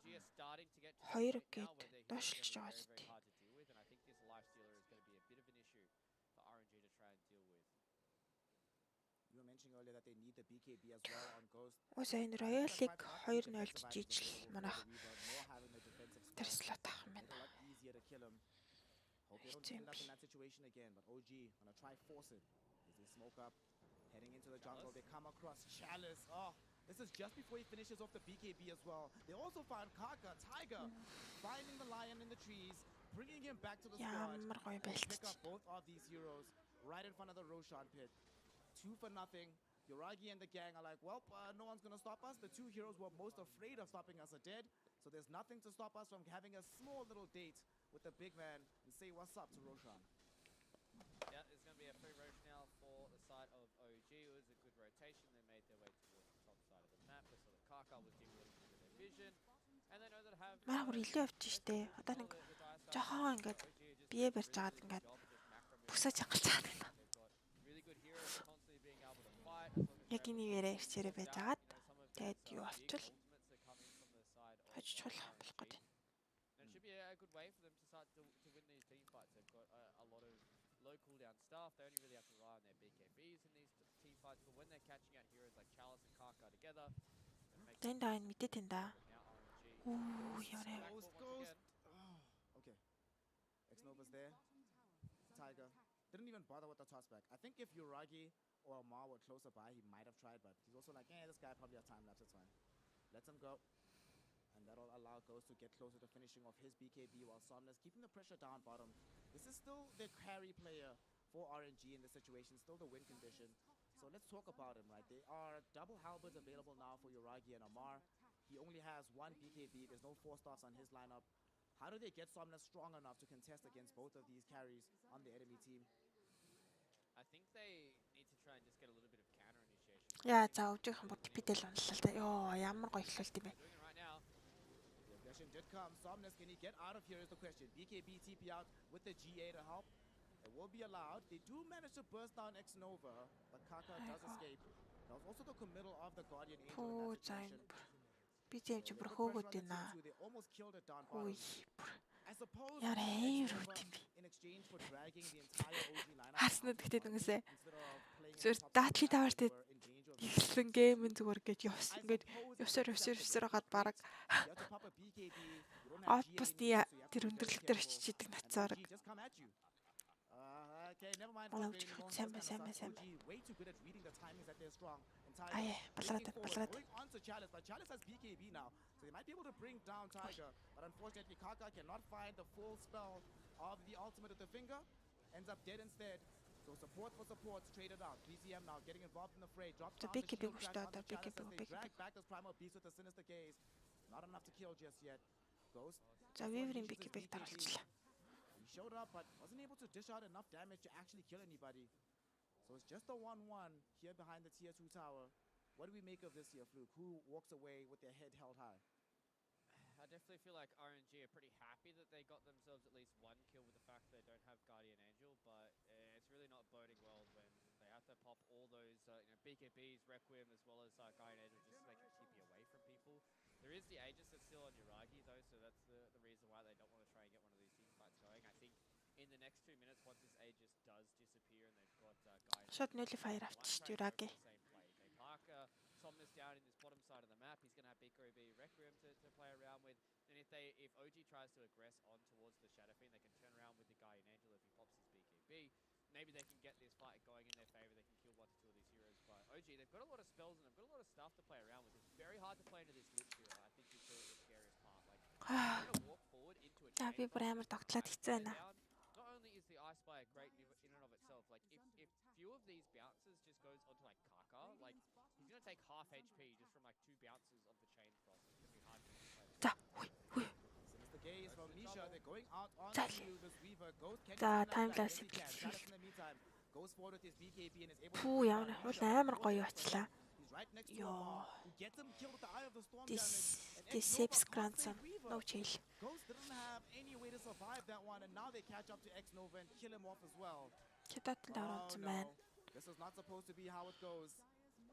2 гээд доошлж байгаа шүү дээ. And I think this life stealer is going to be a bit of an issue for RNG to try and deal with. You were mentioning earlier that they need the BKB as well on Ghost. Өөсөө энэ Royal-ыг 2-0-д жижил манайх тэр слот авах юм байна. Easier to kill him. Hope they don't end up in that situation again, but OG gonna try force it. As they smoke up, heading into the jungle, they come across Chalice. Oh, this is just before he finishes off the BKB as well. They also find Kaka, Tiger, finding the lion in the trees, bringing him back to the squad. They pick up both of these heroes right in front of the Roshan pit. 2 for nothing. Uragi and the gang are like, well, no one's going to stop us. The 2 heroes who are most afraid of stopping us are dead. So there's nothing to stop us from having a small little date with the big man and say what's up to Roshan. Yeah, there's going to be a free Rosh now for the side of OG. Kaka was dealing with a little bit of their vision. And they know that have Манай бүр илүү явчих штэ. Одоо нэг жоохон ингээд бие барьж агаад ингээд бүсэж ангалж байгаа юм. really good heroes constantly being able to fight. Яг энэ нэрээр ирчээрээ байж агаад тэгээд юу болчихвол хожчихвол болох гэдэг. And it should be a good way for them to start to win these team fights. They've got a lot of low cooldown stuff. They only really have to rely on their BKBs in these team fights. But when they're catching out heroes like Chalice and Kaka together, Тэн даа энэ мэдээ тэн даа. Ooh, Ghost. Oh, okay. X-Nova's there. Tiger didn't even bother with the tossback. I think if Uragi or Amar were closer by, he might have tried, but he's also like, this guy probably has time lapse, it's fine. Lets him go. And that'll allow Ghost to get closer to finishing off his BKB while Somnus keeping the pressure down bottom. This is still the carry player for RNG in this situation, still the win condition. So let's talk about him, right? There are double halberds available now for Uragi and Amar. He only has one BKB. There's no 4-stars on his lineup. How do they get Somnus strong enough to contest against both of these carries on the enemy team? I think they need to try and just get a little bit of counter initiation. Яа, за өвжийнхэн бүр типидэл унлаа л да. Йоо, ямар гоё эхлэлт юм бэ. The aggression did come. Somnus, can he get out of here is the question. BKB TP out with the GA to help. It will be allowed. They do manage to burst down X-Nova, but Kaka does escape. That was also the committal of the Guardian Angel in that situation. Би зэвч бүр хөөгд байна. They almost killed it down bottom. I suppose in exchange for dragging the entire OG lineup. Хаснаа тэгтээ нүгсээ. Зөв даатли тавартай ихсэн гейм зүгээр гэж явс ингээд ёсоор хагаад бараг outpost-ий тэр өндөрлөлт дээр очиж идэг нацаараг. Okay, never mind. Way too good at reading the timings that they're strong. Going on to Chalice, but Chalice has BKB now, so they might be able to bring down Tiger. But unfortunately, Kaka cannot find the full spell of the ultimate of the finger. Ends up dead instead. So support for support, traded out. BCM now getting involved in the fray. Drops down the shield crack onto Chalice as they drag back this Primal Beast with the Sinister Gaze. Not enough to kill just yet. Ghost. За Weaver-ийн BKB даралчлаа. He showed up, but wasn't able to dish out enough damage to actually kill anybody. So it's just a 1-1 here behind the tier 2 tower. What do we make of this here, Fluke? Who walks away with their head held high? I definitely feel like RNG are pretty happy that they got themselves at least one kill with the fact they don't have Guardian Angel, but it's really not boding well when they have to pop all those BKBs, Requiem, as well as Guardian Angel just to make it TP away from people. There is the Aegis that's still on Uragi though, so that's the reason why they don't want to try and get one of these team fights going. I think in the next 2 minutes, once this Aegis does disappear and they've got Guardian Shot nullifier авчиж Uragi. They park Somnus down in this bottom side of the map. He's going to have BKB Requiem to play around with. And if OG tries to aggress on towards the Shadow Fiend, they can turn around with the Guardian Angel if he pops his BKB. Maybe they can get this fight going in their favor. They can kill 1 to 2 of these heroes. But OG, they've got a lot of spells and they've got a lot of stuff to play around with. It's very hard to play into this Lich hero. I think is the scariest part. Like, you're going to walk forward into a chain fight. Not only is the Ice Spire great in and of itself, like if few of these bounces just goes onto like Kaka, like he's gonna take half HP just from like 2 bounces of the chain frost. It's gonna be hard to play. The gaze from Nisha, they're going out on this Weaver. Ghost can time lapse in the meantime. Goes forward with his BKB and is able to амар гоё очлаа. He's right next to him. He gets him killed with the Eye of the Storm damage. This saves grandson. No chill. Ghost didn't have any way to survive that one, and now they catch up to X-Nova and kill him off as well. Man. This is not supposed to be how it goes.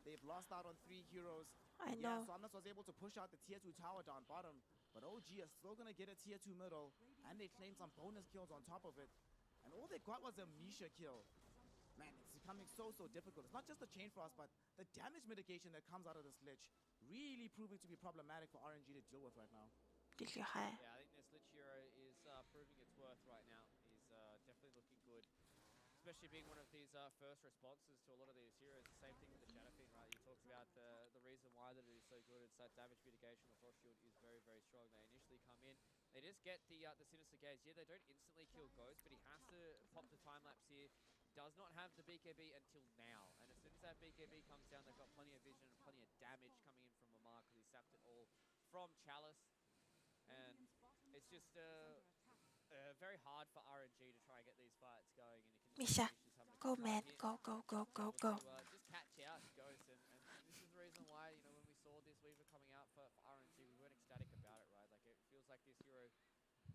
They've lost out on 3 heroes. I know. Yeah, Somnus was able to push out the tier 2 tower down bottom, but OG is still going to get a tier 2 middle, and they claim some bonus kills on top of it. And all they got was a Misha kill. Man, it's becoming so difficult. It's not just the chain frost, but the damage mitigation that comes out of this Lich really proving to be problematic for RNG to deal with right now. Yeah, I think this Lich hero is proving its worth right now. He's definitely looking good, especially being one of these first responses to a lot of these heroes. The same thing with the Shadow Fiend, right? You talked about the reason why that it is so good. It's that damage mitigation. The Frost Shield is very, very strong. They initially come in. They just get the Sinister Gaze. Yeah, they don't instantly kill Ghost, but he has to pop the time lapse here. Does not have the BKB until now. And as soon as that BKB comes down, they've got plenty of vision and plenty of damage coming in from Amar because he sapped it all from Chalice. And it's just very hard for RNG to try and get these fights going. And Misha, go man, go. Just catch out Ghost. And this is the reason why, when we saw this Weaver coming out for RNG, we weren't ecstatic about it, right? Like, it feels like this hero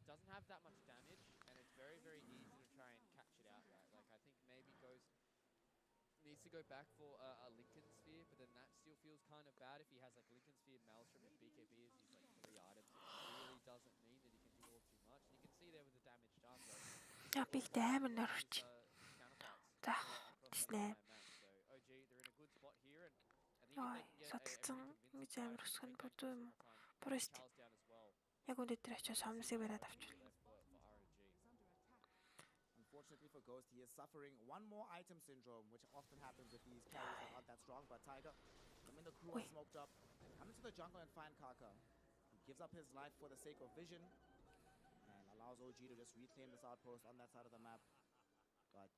doesn't have that much damage, and it's very, very easy to try and catch it out, right? Like, I think maybe Ghost needs to go back for a Lincoln Sphere, but then that still feels kind of bad if he has, like, Lincoln Sphere, Maelstrom, and BKB as his, like, 3 items. It really doesn't mean that he can do all too much. And you can see there with the damage done, though. Big damage. His counterparts across the entire map. So, OG, they're in a good spot here, and I think if they can get a really convincing fight, they can take back several times. Charles down as well. Яг өндөр дээр очиж сомносыг бариад авчихна. Unfortunately for Ghost, he is suffering one more item syndrome, which often happens with these carries that aren't that strong. But Tiger, I mean, the crew are smoked up. Come into the jungle and find Kaka. He gives up his life for the sake of vision and allows OG to just reclaim this outpost on that side of the map. But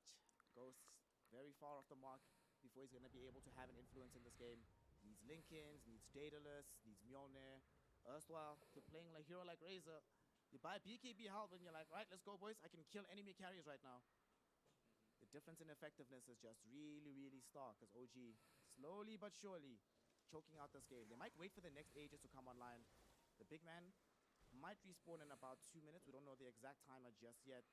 Ghost very far off the mark before he's going to be able to have an influence in this game. Needs Linkens, needs Daedalus, needs Mjolnir. Erstwhile, to playing like hero like Razor. You buy BKB help and you're like, right, let's go, boys. I can kill enemy carriers right now. The difference in effectiveness is just really, really stark as OG slowly but surely choking out this game. They might wait for the next Aegis to come online. The big man might respawn in about 2 minutes. We don't know the exact timer just yet.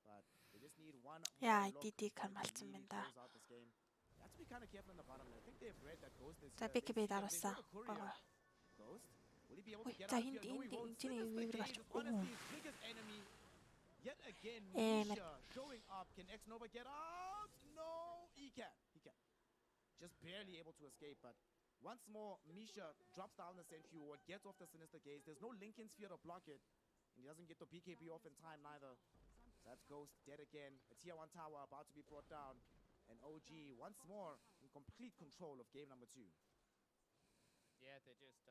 But they just need one more look to really close out this game. You have to be kind of careful in the bottom. I think they've read that Ghost is BKB даруулсан. Ghost? Will he be able to get out here? No, he won't. Is honestly his biggest enemy. Yet again, Misha showing up. Can X-Nova get out? No, he can. He can. Just barely able to escape, but once more, Misha drops down the Sentry Ward, gets off the Sinister Gaze. There's no Lincoln Sphere to block it, and he doesn't get the BKB off in time neither. So that's Ghost dead again. A tier 1 tower about to be brought down, and OG once more in complete control of game number 2. Yeah, they're just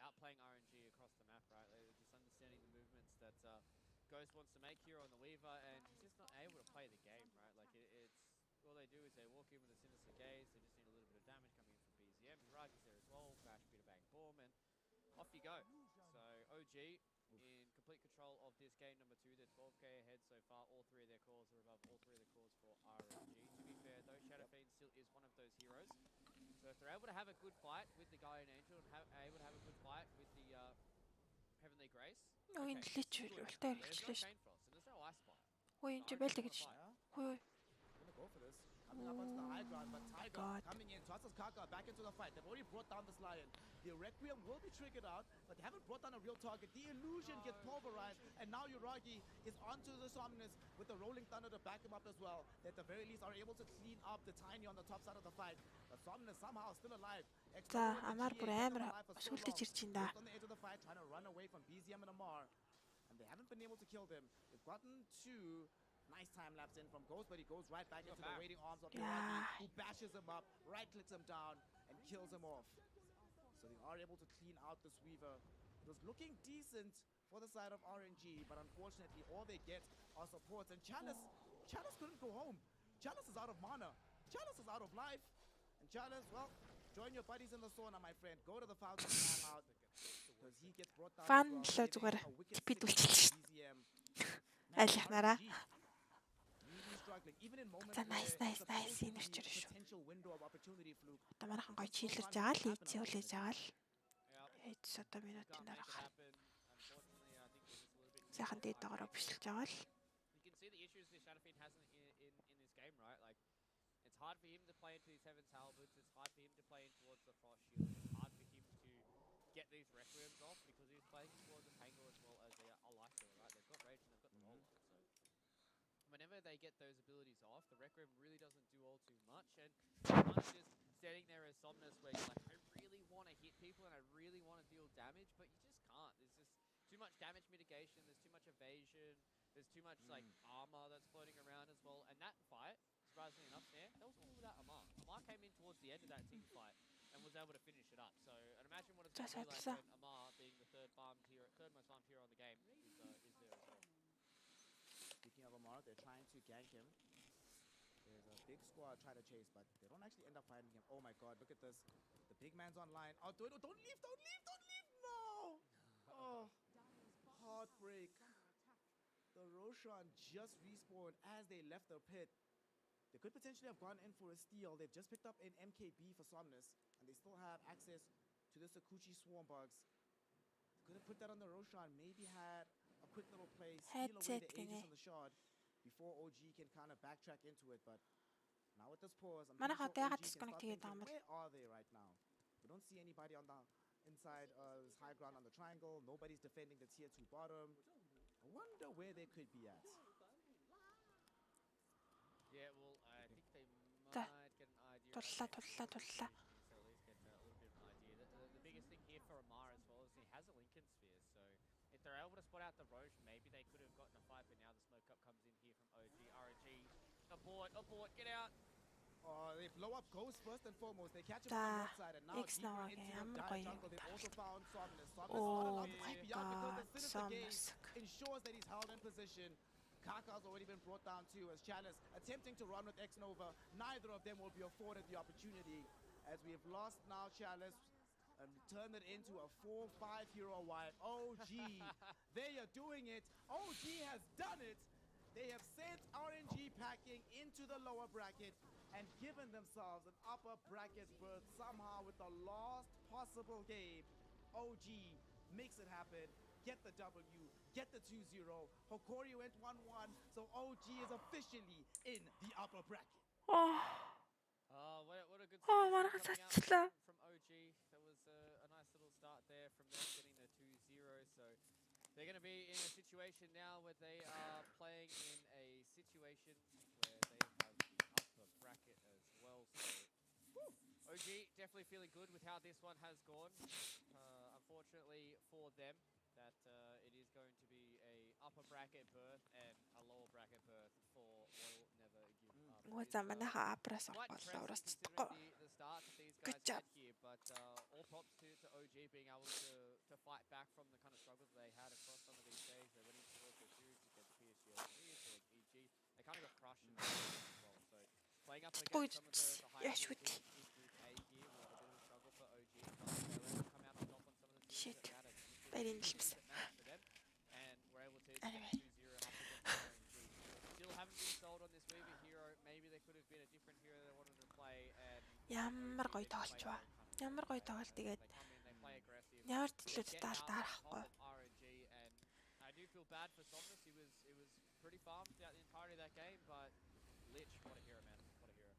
outplaying RNG across the map, right? They're just understanding the movements that Ghost wants to make here on the Weaver, and he's just not able to play the game, right? Like, it's all they do is they walk in with a Sinister Gaze. They just need a little bit of damage coming in from BZM. Mirage's there as well. Bash, bit of bang, boom, and off you go. So OG in complete control of this game number 2. They're 12k ahead so far. All 3 of their cores are above all 3 of the cores for RNG. To be fair, though, Shadow Fiend still is one of those heroes. So if they're able to have a good fight with the Guardian Angel and able to have a good fight with the Heavenly Grace, okay, there's no Chain Frost and there's no Ice Spire. Gonna go for this. Coming up onto the high ground, but Tiger coming in, tosses Kaka back into the fight. They've already brought down this Lion. The Requiem will be triggered out, but they haven't brought down a real target. The illusion gets pulverized, and now Yuragi is onto the Somnus with the Rolling Thunder to back him up as well. They at the very least are able to clean up the Tiny on the top side of the fight. But Somnus somehow still alive. За амар бүр амар сүлдэж ирж байна да. On the edge of the fight, trying to run away from BZM and Amar, and they haven't been able to kill them. They've gotten 2 nice time lapse in from Ghost, but he goes right back into the waiting arms of Yuragi, who bashes him up, right-clicks him down, and kills him off. So they are able to clean out this Weaver. It was looking decent for the side of RNG, but unfortunately all they get are supports. And Chalice couldn't go home. Chalice is out of mana. Chalice is out of life. And Chalice, well, join your buddies in the sauna, my friend. Go to the fountain and hang out. Because he gets brought down as well. Айлахнараа. Even in moments nice energy шүү. Одоо манайхан гоё чийлэрж байгаа л ийцээ хүлээж байгаа л. Эц одоо минутын дараа. Сайхан дээд доогоор бишлж байгаа л. You can see the issues this Shadow Fiend has in this game, right? Like, it's hard for him to play into these Heaven's Halberds. It's hard for him to play in towards the Frost Shield. It's hard for him to get these Requiems off because he's playing towards the Tango as well as a Life Stealer, right? They've got Rage and they've got the Roll. Whenever they get those abilities off, the Requiem really doesn't do all too much, and kind of just standing there as Somnus where you're like, I really want to hit people and I really want to deal damage, but you just can't. There's just too much damage mitigation, there's too much evasion, there's too much like armor that's floating around as well, and that fight, surprisingly enough there, that was all without Amar. Amar came in towards the end of that team fight and was able to finish it up, so and imagine what it's going to be like when Amar, being the third most farmed hero on the game, is there as well. Speaking of Amar, they're trying to gank him. There's a big squad trying to chase, but they don't actually end up finding him. Oh my god, look at this. The big man's online. Oh, don't leave! No! Oh, heartbreak. The Roshan just respawned as they left the pit. They could potentially have gone in for a steal. They've just picked up an MKB for Somnus, and they still have access to the Sakuchi Swarm Bugs. Could have put that on the Roshan. Maybe had a quick little play, steal away the Aegis on the shard before OG can kind of backtrack into it. But now with this pause, I'm pretty sure OG can start thinking, where are they right now? We don't see anybody on the inside this high ground on the triangle. Nobody's defending the tier 2 bottom. I wonder where they could be at. Yeah, well, I think they might get an idea. So at least get a little bit of an idea. The biggest thing here for Amar as well is he has a Lincoln Sphere, so if they're able to spot out the Roche, maybe they could have gotten a fight, but now the smoke up comes in here from OG. RNG, abort, get out! They blow up Ghost first and foremost. They catch him on the north side, and now deeper into the dire jungle, they've also found Somnus. Somnus not allowed to creep out because the Sinister Gaze ensures that he's held in position. Kaka's already been brought down too, as Chalice attempting to run with X-Nova. Neither of them will be afforded the opportunity, as we have lost now Chalice and turned it into a 4-5 hero wipe. OG, they are doing it. OG has done it. They have sent RNG packing into the lower bracket and given themselves an upper bracket berth somehow with the last possible game. OG makes it happen. Get the W, get the 2-0. Hokori went 1-1, so OG is officially in the upper bracket. Oh, what a good start coming out from OG. That was a nice little start there from them getting the 2-0. So they're going to be in a situation now where they are playing in a situation where they have the upper bracket as well. So OG definitely feeling good with how this one has gone. Unfortunately for them, that it is going to be a upper bracket berth and a lower bracket berth for Will Never Give Up. Quite impressive considering the start that these guys had here, but all props to OG being able to fight back from the kind of struggles they had across some of these days. They went into towards the series against PSG, towards EG. They kind of got crushed in the as well. So playing up against some of the higher teams in Group A here was a bit of a struggle for OG, but they were able to come out on top on some of the teams that had a that match for them, and we're able to get 2-0 up against RNG. Still haven't been sold on this Weaver hero. Maybe there could have been a different hero they wanted to play, and ямар гоё тоглож ба. Ямар гоё тоглол тэгээд ямар төлөвд дарахгүй. RNG, and I do feel bad for Somnus. It was pretty farmed throughout the entirety of that game, but Lich, what a hero, man. What a hero.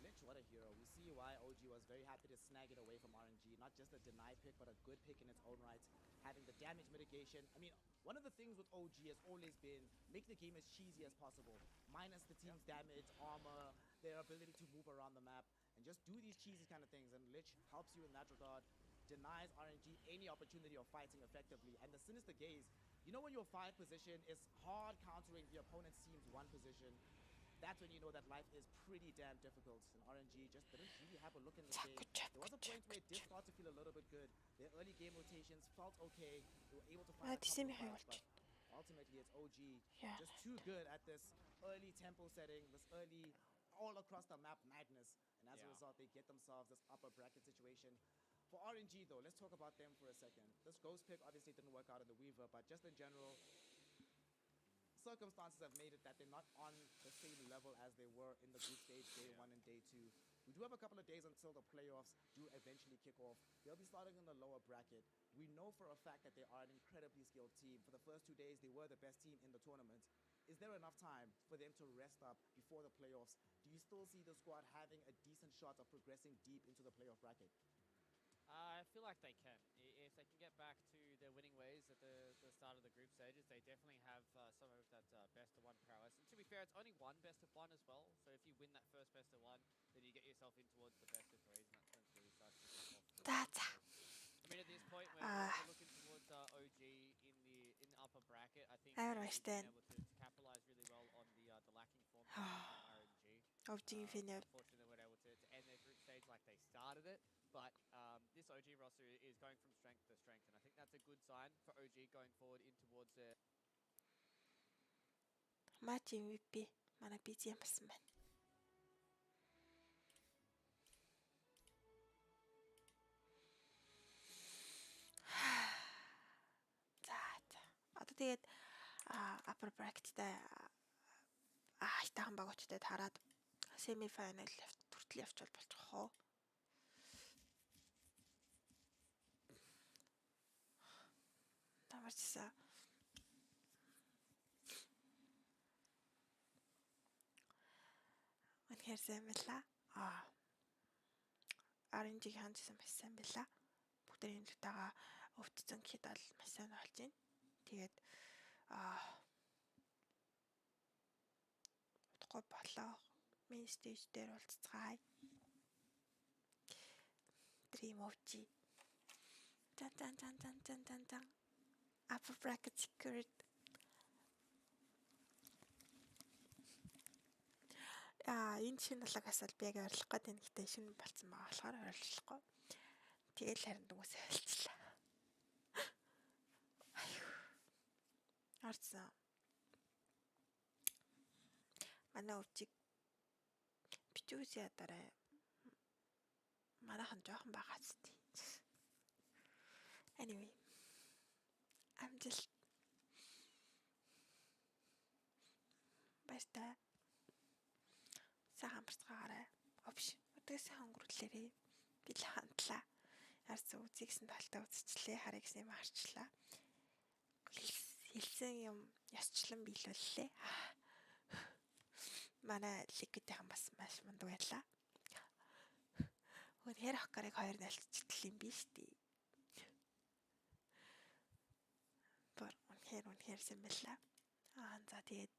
Lich, what a hero. We see why OG was very happy to snag it away from RNG. Not just a deny pick, but a good pick in its own right. Having the damage mitigation. I mean, one of the things with OG has always been make the game as cheesy as possible. Minus the team's damage, armor, their ability to move around the map, and just do these cheesy kind of things. And Lich helps you in that regard. Denies RNG any opportunity of fighting effectively. And the Sinister Gaze, you know when your 5 position is hard countering the opponent's team's 1 position, that's when you know that life is pretty damn difficult. And RNG just didn't really have a look in the game. There was a point where it did start to feel a little bit good. Their early game rotations felt okay. They were able to find a couple of fights, but ultimately it's OG just too good at this early tempo setting, this early all across the map madness. And as a result, they get themselves this upper bracket situation. For RNG though, let's talk about them for a second. This Ghost pick obviously didn't work out in the Weaver, but just in general, circumstances have made it that they're not on the same level as they were in the group stage day 1 and day 2. We do have a couple of days until the playoffs do eventually kick off. They'll be starting in the lower bracket. We know for a fact that they are an incredibly skilled team. For the first 2 days, they were the best team in the tournament. Is there enough time for them to rest up before the playoffs? Do you still see the squad having a decent shot of progressing deep into the playoff bracket? I feel like they can. If they can get back to their winning ways at the start of the group stages, they definitely have some of that best-of-1 prowess. And to be fair, it's only one best-of-1 as well. So if you win that first best-of-1, then you get yourself in towards the best-of-3s, and that's when it really starts to kick off. I mean, at this point, we're looking towards OG in the upper bracket. I think they've been able to capitalize really well on the lacking form from RNG. Unfortunately, they weren't able to end their group stage like they started it. But this OG roster is going from strength to strength, and I think that's a good sign for OG going forward in towards their Match MVP манай BGM басан байна. За. Одоо тэгээд upper bracket-тай хайтахан багуудтай тараад semi final хүртэл явчихвал болчих хоо. Харчихсан. Үнэхээр сайн байлаа. RNG хандсан маш сайн байлаа. Бүгдийн лутаага өвдсөн гэхэд бол маш сайн болж байна. Тэгээд утгагүй болоо. Main stage дээр уулзцгаая. Dream OG. Тан. Upper bracket secured. Энэ шинэ лагаас бол би яг ойрлох гэдэг нь гэхдээ шинэ болсон байгаа болохоор ойрлохгүй. Тэгэл харин дүгээс ойлцлаа. Арцсан. Манай өвчиг бичүүс ядараа. Манайхан жоохон байгаа ч тий. Anyway. I'm just Баяртай. Сайхан амарцгаагаарай. Овш. Өдөөсөө өнгөрүүлээрээ. Би л хандлаа. Харцсан үзьгсэн талтай үзчихлээ. Хараа гэсэн юм харчлаа. Хэлсэн юм ясчлан биелүүллээ. Манай ликэдийнхэн бас маш мундаг байлаа. Үнэхээр хакарыг 2-0 юм биш үү? Үнэхээр сайн байлаа. За тэгээд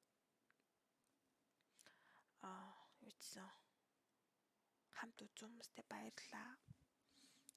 юу ч хамт үзэн хүмүүстээ баярлалаа.